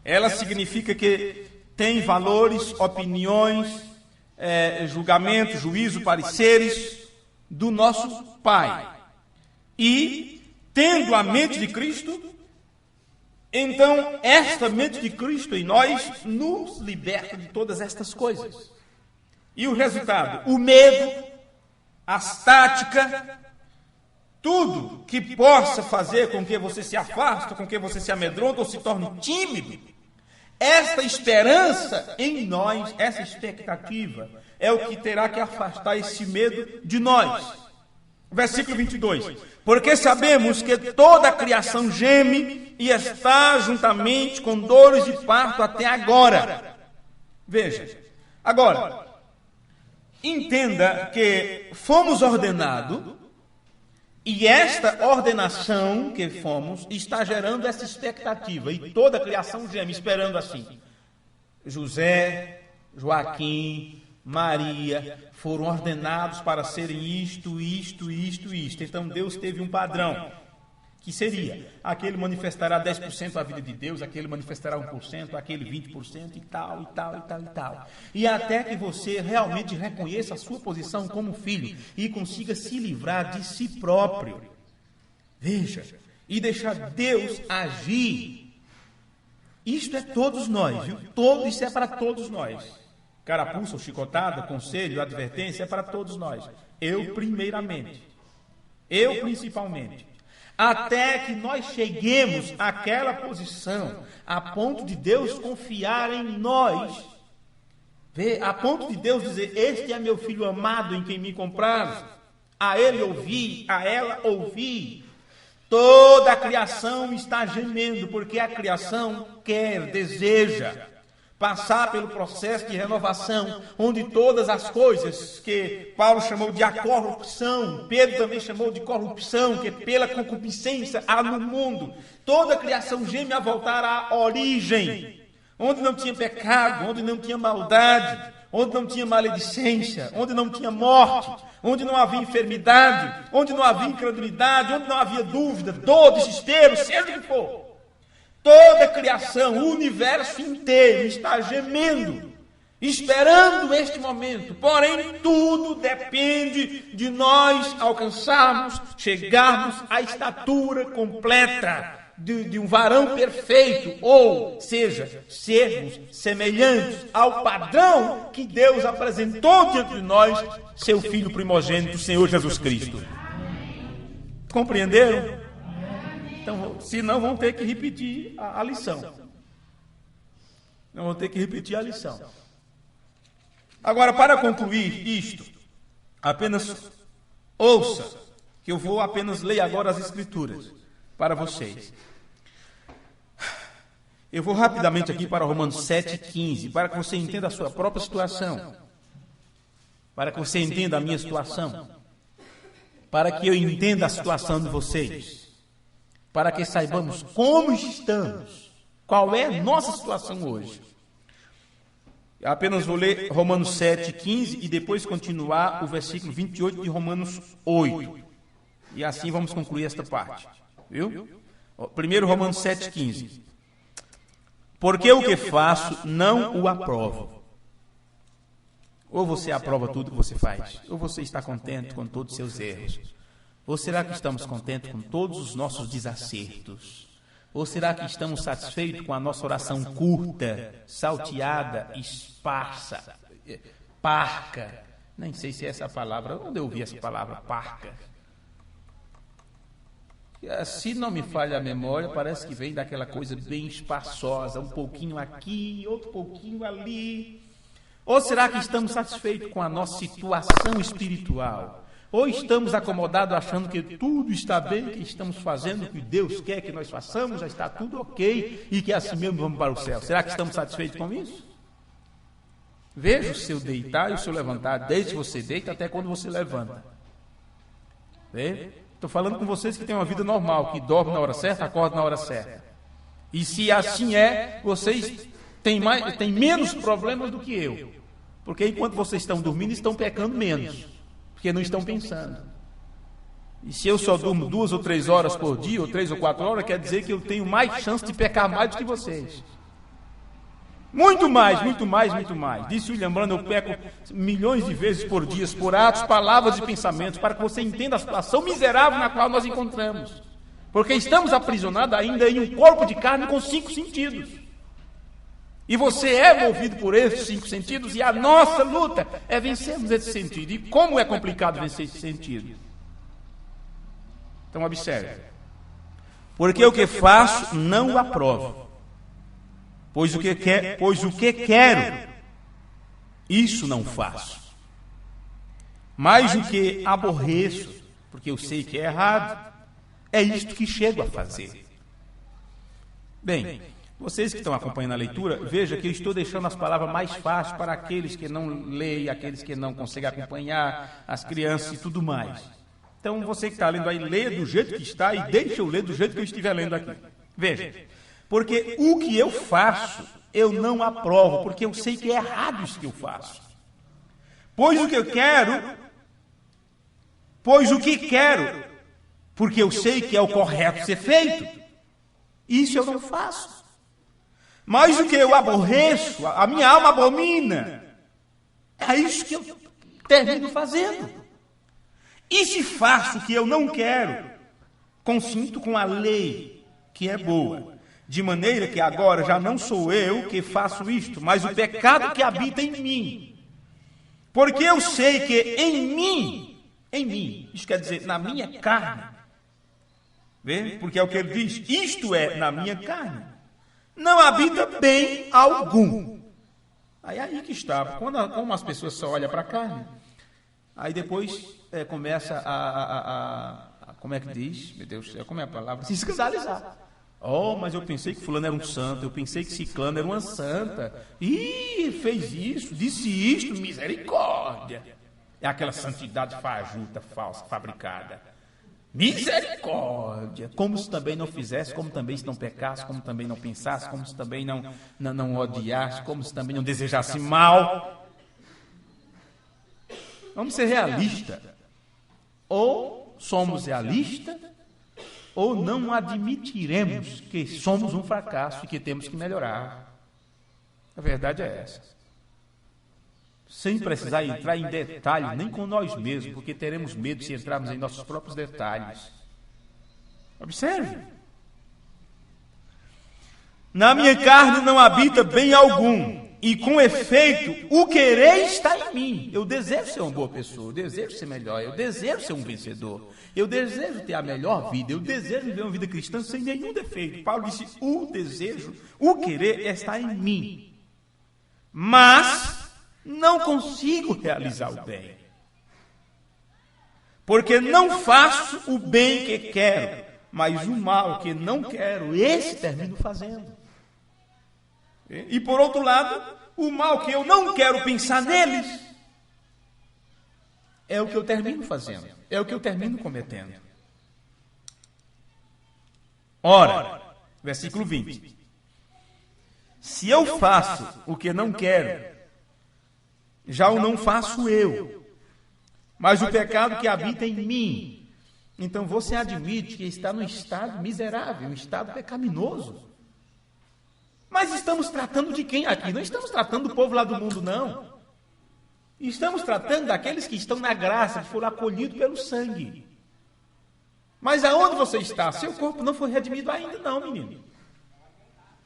ela significa que tem valores, opiniões, julgamentos, juízo, pareceres do nosso Pai. E, tendo a mente de Cristo, então, esta mente de Cristo em nós nos liberta de todas estas coisas. E o resultado? O medo, a estática, tudo que possa fazer com que você se afaste, com que você se amedronte ou se torne tímido. Esta esperança em nós, essa expectativa, é o que terá que afastar esse medo de nós. Versículo 22. Porque sabemos que toda a criação geme e está juntamente com dores de parto até agora. Veja. Agora, entenda que fomos ordenados e esta ordenação que fomos está gerando essa expectativa. E toda a criação geme, esperando assim. José, Joaquim, Maria foram ordenados para serem isto. Então Deus teve um padrão, que seria, aquele manifestará 10% a vida de Deus, aquele manifestará 1%, aquele 20% e tal. E até que você realmente reconheça a sua posição como filho e consiga se livrar de si próprio. Veja, e deixar Deus agir. Isto é todos nós, viu? Isso é para todos nós. Carapuça, chicotada, conselho, advertência, é para todos nós. Eu primeiramente. Eu principalmente. Até que nós cheguemos àquela posição, a ponto de Deus confiar em nós. A ponto de Deus dizer, este é meu filho amado em quem me compraste. A ele ouvi, a ela ouvi. Toda a criação está gemendo, porque a criação quer, deseja passar pelo processo de renovação, onde todas as coisas que Paulo chamou de a corrupção, Pedro também chamou de corrupção, que pela concupiscência há no mundo, toda a criação geme a voltar à origem, onde não tinha pecado, onde não tinha maldade, onde não tinha maledicência, onde não tinha morte, onde não havia enfermidade, onde não havia incredulidade, onde não havia dúvida, dor, desespero, seja o que for. Toda a criação, o universo inteiro está gemendo, esperando este momento. Porém, tudo depende de nós alcançarmos, chegarmos à estatura completa de um varão perfeito, ou seja, sermos semelhantes ao padrão que Deus apresentou diante de nós, seu Filho primogênito, Senhor Jesus Cristo. Compreenderam? Então, senão vão ter que repetir a lição. Não vão ter que repetir a lição. Agora, para concluir isto, apenas ouça, que eu vou apenas ler agora as Escrituras para vocês. Eu vou rapidamente aqui para Romanos 7,15, para que você entenda a sua própria situação, para que você entenda a minha situação, para que eu entenda a situação de vocês, para que saibamos como estamos, qual é a nossa situação hoje. Eu apenas vou ler Romanos 7,15 e depois continuar o versículo 28 de Romanos 8. E assim vamos concluir esta parte. Viu? Primeiro Romanos 7,15. Porque o que faço não o aprovo. Ou você aprova tudo que você faz, ou você está contente com todos os seus erros. Ou será que estamos contentes com todos os nossos desacertos? Ou será que estamos satisfeitos com a nossa oração curta, salteada, esparsa, parca? Nem sei se é essa palavra, onde eu ouvi essa palavra, parca? Se não me falha a memória, parece que vem daquela coisa bem espaçosa, um pouquinho aqui, outro pouquinho ali. Ou será que estamos satisfeitos com a nossa situação espiritual? Ou estamos acomodados achando que tudo está bem, que estamos fazendo o que Deus quer que nós façamos, já está tudo ok, e que assim mesmo vamos para o céu. Será que estamos satisfeitos com isso? Veja o seu deitar e o seu levantar, desde que você deita até quando você levanta. Estou falando com vocês que têm uma vida normal, que dorme na hora certa, acorda na hora certa. E se assim é, vocês têm menos problemas do que eu. Porque enquanto vocês estão dormindo, estão pecando menos. Porque não estão pensando. E se eu só durmo 2 ou 3 horas por dia, ou 3 ou 4 horas, quer dizer que eu tenho mais chance de pecar mais do que vocês. Muito mais. Disse William Branham, eu peco milhões de vezes por dia, por atos, palavras e pensamentos, para que você entenda a situação miserável na qual nós encontramos. Porque estamos aprisionados ainda em um corpo de carne com 5 sentidos. E você é movido por esses 5 sentidos, e a nossa luta é vencermos esse sentido. E como é complicado vencer esse sentido? Então observe. Porque o que faço não o aprovo. Pois o que quero, isso não faço. Mas o que aborreço, porque eu sei que é errado. É isto que chego a fazer. Bem, vocês que estão acompanhando a leitura, veja que eu estou deixando as palavras mais fáceis para aqueles que não leem, aqueles que não conseguem acompanhar, as crianças e tudo mais. Então, você que está lendo aí, lê do jeito que está e deixa eu ler do jeito que eu estiver lendo aqui. Veja, porque o que eu faço, eu não aprovo, porque eu sei que é errado isso que eu faço. Pois o que quero, porque eu sei que é o correto ser feito, isso eu não faço. Mas o que eu aborreço, a minha alma abomina, é isso que eu termino fazendo. E se faço o que eu não quero, consinto com a lei, que é boa, de maneira que agora já não sou eu que faço isto, mas o pecado que habita em mim. Porque eu sei que em mim, isso quer dizer, na minha carne, vê? Porque é o que ele diz, isto é, na minha carne, não habita bem algum. Aí que está, como as pessoas só olham para a carne, aí depois começa como é que diz, meu Deus do céu, como é a palavra? Se escandalizar. Oh, mas eu pensei que fulano era um santo, eu pensei que ciclano era uma santa. Ih, fez isso, disse isto, misericórdia. É aquela santidade fajuta, falsa, fabricada. Misericórdia. Como se também não fizesse, como também se não pecasse, como também não pensasse, como se também não odiasse, como se também não desejasse mal. Vamos ser realistas. Ou somos realistas, ou não admitiremos que somos um fracasso e que temos que melhorar. A verdade é essa. Sem precisar entrar em detalhes, nem com nós mesmos, porque teremos medo se entrarmos em nossos próprios detalhes. Observe. Na minha carne não habita bem algum, e com efeito, o querer está em mim. Eu desejo ser uma boa pessoa, eu desejo ser melhor, eu desejo ser um vencedor, eu desejo ter a melhor vida, eu desejo viver uma vida cristã sem nenhum defeito. Paulo disse, o desejo, o querer está em mim. Mas não consigo realizar o bem. Porque não faço o bem que quero, mas o mal que não quero, esse termino fazendo. E por outro lado, o mal que eu não quero pensar neles, é o que eu termino fazendo, é o que eu termino cometendo. Ora, versículo 20. Se eu faço o que não quero, já o não faço eu, mas o pecado que habita em mim. Então você admite que está num estado miserável, um estado pecaminoso. Mas estamos tratando de quem aqui? Não estamos tratando do povo lá do mundo, não. Estamos tratando daqueles que estão na graça, que foram acolhidos pelo sangue. Mas aonde você está? Seu corpo não foi redimido ainda não, menino.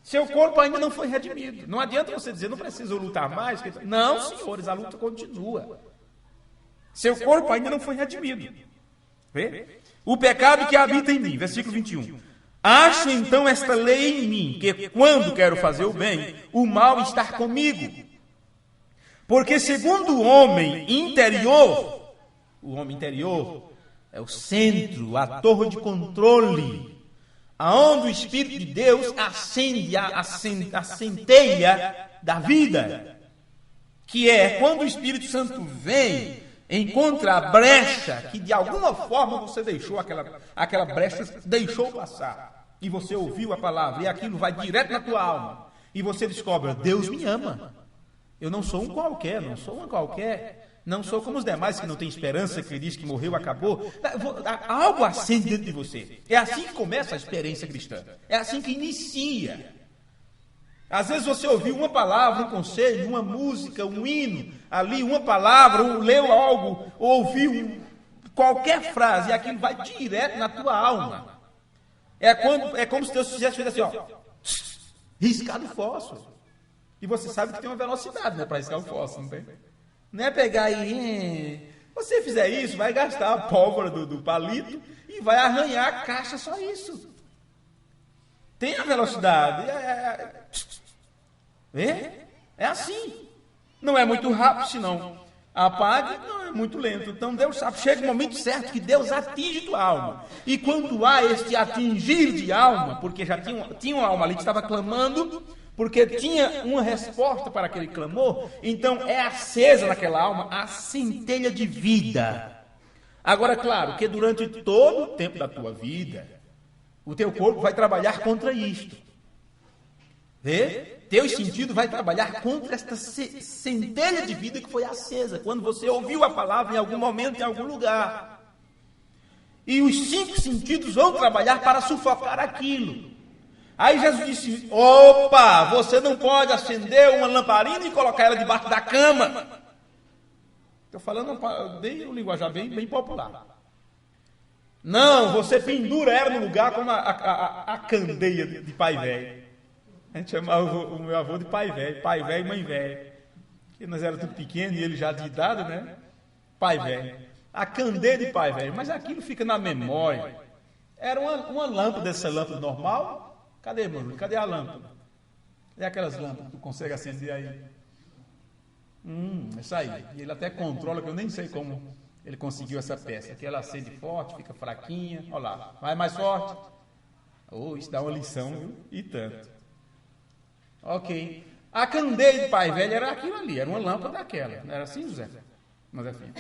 Seu corpo ainda não foi redimido. Não adianta você dizer, não preciso lutar mais. Não, senhores, a luta continua. Seu corpo ainda não foi redimido. Vê? O pecado que habita em mim, versículo 21. Acho então esta lei em mim, que quando quero fazer o bem, o mal está comigo. Porque segundo o homem interior é o centro, a torre de controle, aonde o Espírito de Deus acende a centelha da vida, que é quando o Espírito Santo vem, encontra a brecha que de alguma forma você deixou, aquela brecha deixou passar, e você ouviu a palavra, e aquilo vai direto na tua alma, e você descobre, Deus me ama, eu não sou um qualquer, não sou uma qualquer, não sou como os demais que não têm esperança, que diz que morreu, acabou. Algo acende dentro de você. É assim que começa a experiência cristã. É assim que inicia. Às vezes você ouviu uma palavra, um conselho, uma música, um hino, ali uma palavra, ou leu algo, ou ouviu qualquer frase, e aquilo vai direto na tua alma. É como se Deus fizesse assim, ó, riscado fósforo. E você sabe que tem uma velocidade, né, para riscar o fósforo, não tem? Não é pegar aí, você fizer isso, vai gastar a pólvora do palito e vai arranhar a caixa, só isso. Tem a velocidade. É assim. Não é muito rápido, senão Apague, não, é muito lento. Então Deus sabe, chega o momento certo que Deus atinge tua alma. E quando há este atingir de alma, porque já tinha uma alma ali que estava clamando, porque tinha uma resposta para aquele clamor, então é acesa naquela alma a centelha de vida. Agora, claro, que durante todo o tempo da tua vida, o teu corpo vai trabalhar contra isto. Vê? Teu sentido vai trabalhar contra esta centelha de vida que foi acesa, quando você ouviu a palavra em algum momento, em algum lugar. E os 5 sentidos vão trabalhar para sufocar aquilo. Aí Jesus disse, opa, você não pode acender uma lamparina e colocar ela debaixo da cama. Estou falando bem um linguajar bem popular. Não, você pendura ela no lugar como a candeia de pai velho. A gente chamava o meu avô de pai velho e mãe velha. Porque nós éramos tudo pequenos e ele já de idade, né? Pai velho. A candeia de pai velho. Mas aquilo fica na memória. Era uma lâmpada, essa lâmpada normal. Cadê, mano? Cadê a lâmpada? Cadê aquelas lâmpadas que tu consegue acender aí? Essa aí. E ele até controla, que eu nem sei como ele conseguiu essa peça. Aqui ela acende forte, fica fraquinha. Olha lá. Vai mais forte. Isso dá uma lição, viu? E tanto. Ok. A candeia de pai velho era aquilo ali, era uma lâmpada daquela. Não era assim, José? Mas enfim.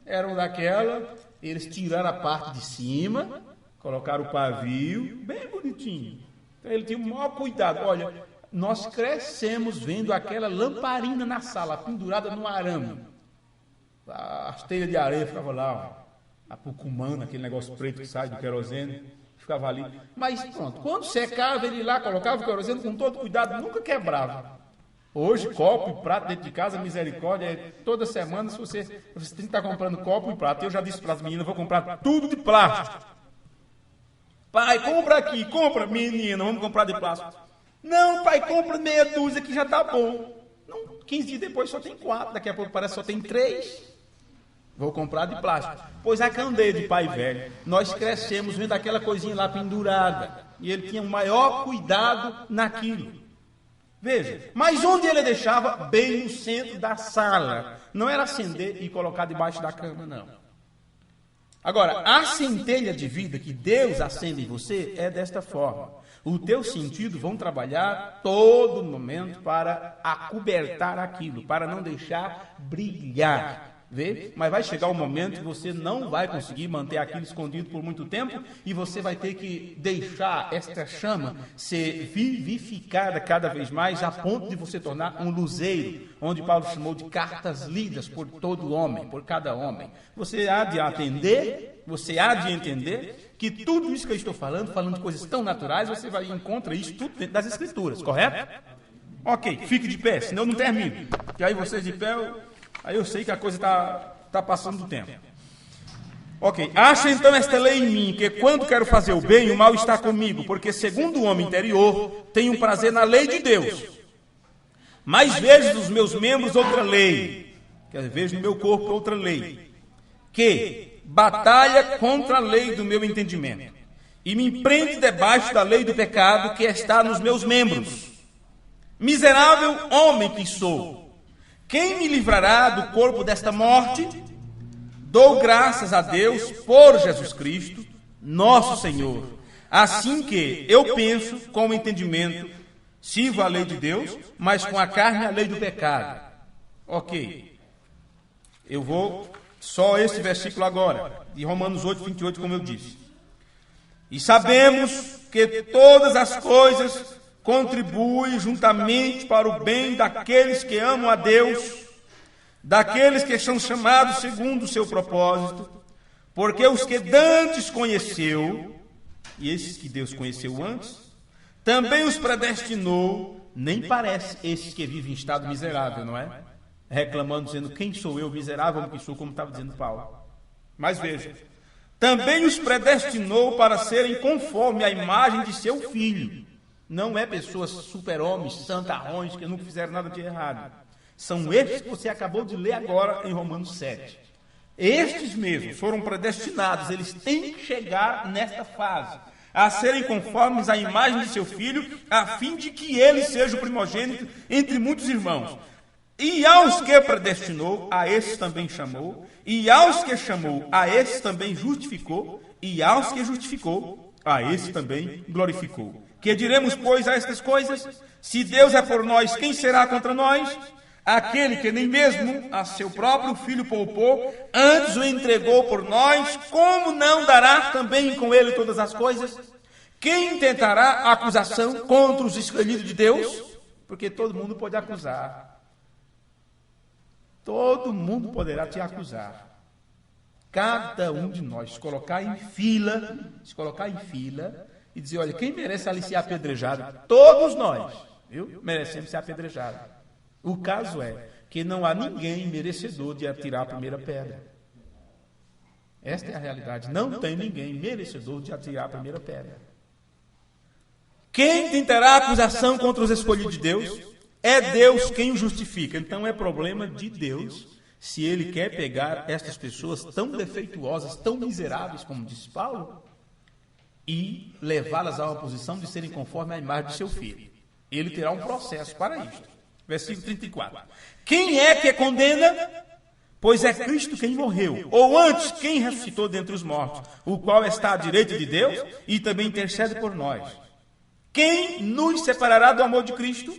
Era uma daquela, eles tiraram a parte de cima, colocaram o pavio, bem bonitinho. Então ele tinha o maior cuidado. Olha, nós crescemos vendo aquela lamparina na sala, pendurada no arame. As telhas de areia ficavam lá, a pucumana, aquele negócio preto que sai do querosene. Ficava ali, mas pronto, quando secava ele lá, colocava o querosene com todo cuidado, nunca quebrava. Hoje, copo e prato dentro de casa, misericórdia, toda semana você tem que estar comprando copo e prato. Eu já disse para as meninas, vou comprar tudo de plástico. Pai, compra aqui, compra, menina, vamos comprar de plástico. Não, pai, compra meia dúzia que já está bom. Não, 15 dias depois só tem 4, daqui a pouco parece que só tem 3. Vou comprar de plástico. Pois a candeia de pai velho, nós crescemos vendo aquela coisinha lá pendurada. E ele tinha o maior cuidado naquilo. Veja, mas onde ele deixava? Bem no centro da sala. Não era acender e colocar debaixo da cama, não. Agora, a centelha de vida que Deus acende em você é desta forma. Os teus sentidos vão trabalhar todo momento para acobertar aquilo, para não deixar brilhar. Vê? Mas vai chegar um momento que você não vai conseguir manter aquilo escondido por muito tempo e você vai ter que deixar esta chama ser vivificada cada vez mais a ponto de você tornar um luzeiro, onde Paulo chamou de cartas lidas por todo homem, por cada homem. Você há de atender, você há de entender que tudo isso que eu estou falando de coisas tão naturais, você vai encontrar isso tudo dentro das Escrituras, correto? Ok, fique de pé, senão eu não termino. E aí vocês de pé... Aí eu sei que a coisa está passando do tempo. Ok. Acha então esta lei em mim, que quando quero fazer o bem, o mal está comigo, porque segundo o homem interior, tenho prazer na lei de Deus. Mas vejo nos meus membros outra lei, quer dizer, vejo no meu corpo outra lei, que batalha contra a lei do meu entendimento, e me prende debaixo da lei do pecado que está nos meus membros. Miserável homem que sou! Quem me livrará do corpo desta morte? Dou graças a Deus por Jesus Cristo, nosso Senhor. Assim que eu penso com o entendimento, sirvo a lei de Deus, mas com a carne a lei do pecado. Ok. Eu vou só esse versículo agora, de Romanos 8, 28, como eu disse. E sabemos que todas as coisas contribui juntamente para o bem daqueles que amam a Deus, daqueles que são chamados segundo o seu propósito, porque os que dantes conheceu, e esses que Deus conheceu antes, também os predestinou. Nem parece esses que vivem em estado miserável, não é? Reclamando, dizendo, quem sou eu, miserável que sou, como estava dizendo Paulo. Mas veja, também os predestinou para serem conforme a imagem de seu Filho. Não é pessoas super-homens, santarrões, que nunca fizeram nada de errado. São estes que você acabou de ler agora em Romanos 7. Estes mesmos foram predestinados, eles têm que chegar nesta fase, a serem conformes à imagem de seu Filho, a fim de que ele seja o primogênito entre muitos irmãos. E aos que predestinou, a esses também chamou. E aos que chamou, a esses também justificou. E aos que justificou, a esses também glorificou. Que diremos, pois, a estas coisas? Se Deus é por nós, quem será contra nós? Aquele que nem mesmo a seu próprio Filho poupou, antes o entregou por nós, como não dará também com ele todas as coisas? Quem tentará acusação contra os escolhidos de Deus? Porque todo mundo pode acusar. Todo mundo poderá te acusar. Cada um de nós se colocar em fila e dizer, olha, quem merece ali ser apedrejado? Todos nós, viu? Merecemos ser apedrejados. O caso é que não há ninguém merecedor de atirar a primeira pedra. Esta é a realidade. Não tem ninguém merecedor de atirar a primeira pedra. Quem tentará acusação contra os escolhidos de Deus? É Deus quem o justifica. Então é problema de Deus se ele quer pegar estas pessoas tão defeituosas, tão miseráveis, como diz Paulo, e levá-las a uma posição de serem conforme à imagem de seu filho. Ele terá um processo para isto. Versículo 34. Quem é que condena? Pois é Cristo quem morreu, ou antes, quem ressuscitou dentre os mortos, o qual está à direita de Deus e também intercede por nós. Quem nos separará do amor de Cristo?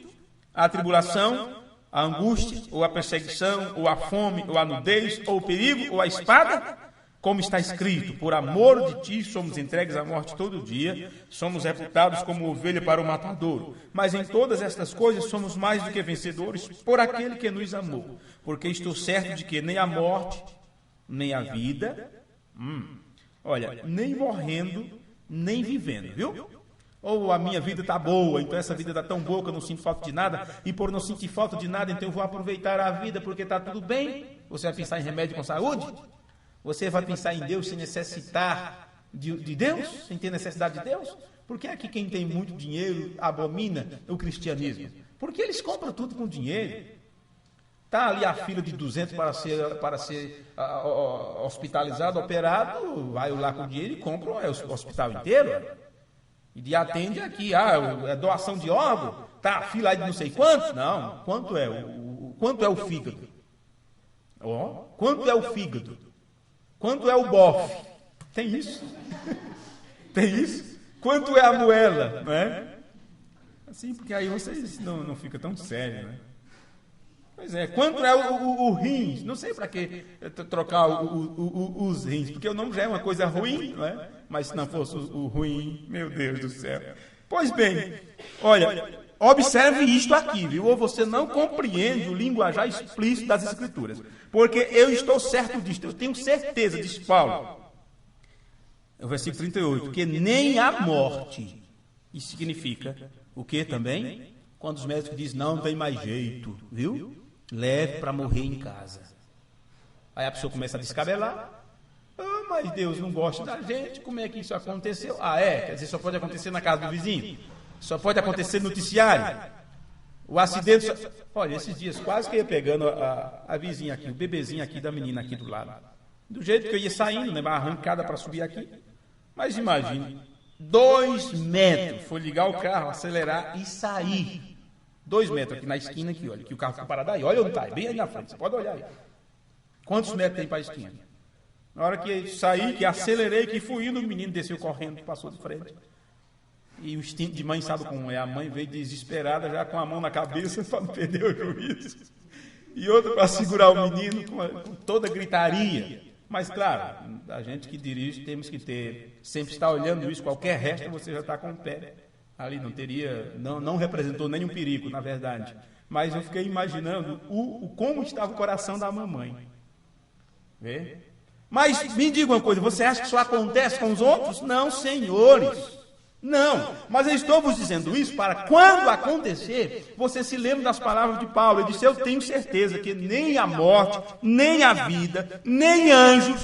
A tribulação, a angústia, ou a perseguição, ou a fome, ou a nudez, ou o perigo, ou a espada? Como está escrito, por amor de ti somos entregues à morte todo dia, somos reputados como ovelha para o matadouro. Mas em todas estas coisas somos mais do que vencedores por aquele que nos amou. Porque estou certo de que nem a morte, nem a vida, nem morrendo, nem vivendo, viu? Ou a minha vida está boa, então essa vida está tão boa que eu não sinto falta de nada, e por não sentir falta de nada, então eu vou aproveitar a vida porque está tudo bem. Você vai pensar em remédio com saúde? Você vai pensar em Deus sem necessitar de Deus? Sem ter necessidade de Deus? Por que é que quem tem muito dinheiro abomina o cristianismo? Porque eles compram tudo com dinheiro. Está ali a fila de 200 para ser hospitalizado, operado, vai lá com dinheiro e compra o hospital inteiro. E atende aqui, é doação de órgão, tá, fila aí de não sei quanto? Não, quanto é o fígado? Quanto é o fígado? Quanto é o bofe? Tem isso? Tem isso? Quanto é a moela? Não é? Assim, porque aí vocês não fica tão sério, né? Pois é, quanto é o rins? Não sei para que trocar os rins, porque o nome já é uma coisa ruim, não é? Mas se não fosse o ruim, meu Deus do céu. Pois bem, olha, observe isto aqui, viu? Ou você não compreende o linguajar explícito das Escrituras. Porque eu estou certo disto, eu tenho certeza, diz Paulo. O versículo 38, que nem a morte. Isso significa o que também? Quando os médicos dizem, não tem mais jeito, viu? Leve para morrer em casa. Aí a pessoa começa a descabelar. Mas Deus não gosta da gente, como é que isso aconteceu? Quer dizer, só pode acontecer na casa do vizinho? Só pode acontecer no noticiário? O acidente... Olha, esses dias quase que eu ia pegando a vizinha aqui, o bebezinho aqui da menina aqui do lado. Do jeito que eu ia saindo, né, arrancada para subir aqui. Mas imagine, 2 metros, foi ligar o carro, acelerar e sair. 2 metros aqui na esquina, aqui, olha, que o carro ficou parado aí. Olha onde está, bem aí na frente, você pode olhar aí. Quantos metros tem para a esquina? Na hora que saí, que acelerei, que fui indo, o menino desceu correndo, passou de frente. E o instinto de mãe, sabe como é? A mãe veio desesperada, já com a mão na cabeça, para não perder o juízo. E outra para segurar o menino com toda gritaria. Mas, claro, a gente que dirige, temos que sempre estar olhando isso, qualquer resto você já está com o pé. Ali não representou nenhum perigo, na verdade. Mas eu fiquei imaginando como estava o coração da mamãe. Vê? Mas me diga uma coisa, você acha que isso acontece com os outros? Não, senhores. Não, mas eu estou vos dizendo isso para quando acontecer, você se lembre das palavras de Paulo. Ele disse, eu tenho certeza que nem a morte, nem a vida, nem anjos,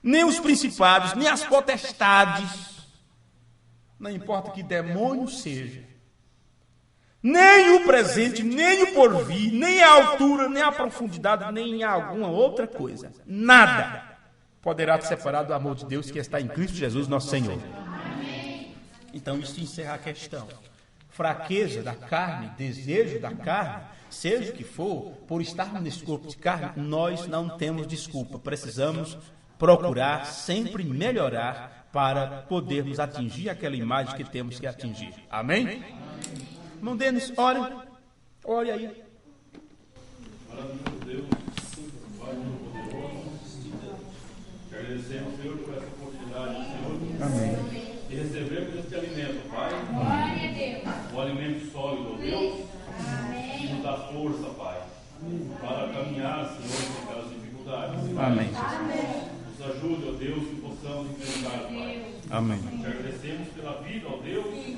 nem os principados, nem as potestades, não importa que demônio seja, nem o presente, nem o porvir, nem a altura, nem a profundidade, nem alguma outra coisa, nada poderá te separar do amor de Deus que está em Cristo Jesus, nosso Senhor. Então, isso encerra a questão. fraqueza da carne, desejo da carne, seja o que for, por estarmos nesse corpo de carne, nós não temos desculpa. Precisamos procurar sempre melhorar para podermos atingir aquela imagem que temos que atingir. Amém? Irmão Denis, ore aí. Maravilhoso Deus, Pai Todo-Poderoso, te agradecemos, Senhor, por essa oportunidade, Senhor, Amém. de recebermos este alimento, Pai. Glória a Deus. Um alimento sólido, Deus, que nos dá força, Pai, para caminhar, Senhor, pelas dificuldades. Amém. Nos ajude, ó Deus, que possamos enfrentar, Pai. Amém. Te agradecemos pela vida, ó Deus. Te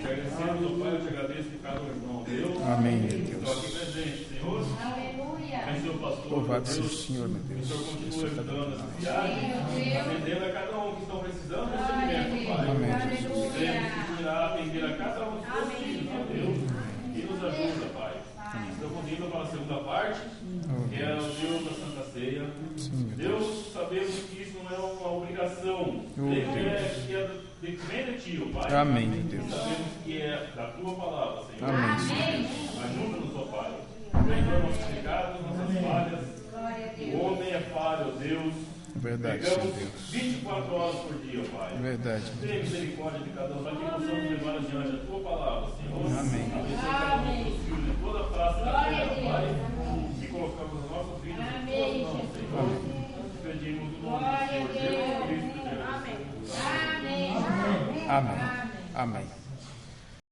agradecemos, ó Pai, eu te agradeço por cada irmão, Deus. Amém, meu Estou Deus. aqui presente, Senhor. Aleluia. Senhor pastor, Louvado Deus, seja o Senhor, meu que o Deus. Senhor continue ajudando essa viagem, atendendo a cada um que estão precisando desse alimento, Pai. Amém, Jesus. Queremos que irá atender a cada um dos seus filhos, ó Deus, e nos ajuda, Pai. Estamos indo para a segunda parte, que é o Deus da Santa Ceia. Deus, sabemos que isso não é uma obrigação, que vem de Ti, ó Pai. Amém, meu Deus. Sabemos que é da Tua palavra, Senhor. Amém. Ajuda-nos, ó Pai. Perdoa nossos pecados, nossas falhas. O homem é falho, ó Deus. Verdade, Senhor Pegamos Deus. 24 horas por dia, Pai. Verdade. Tenha misericórdia de cada um, para que possamos levar adiante a Tua palavra, Senhor. Amém. Abençoe cada um dos Teus filhos em toda a face da terra, Pai. E colocamos as nossas vidas em Tuas mãos, Senhor. Pedimos o nome do Senhor Jesus Cristo de Jesus. Amém. Amém.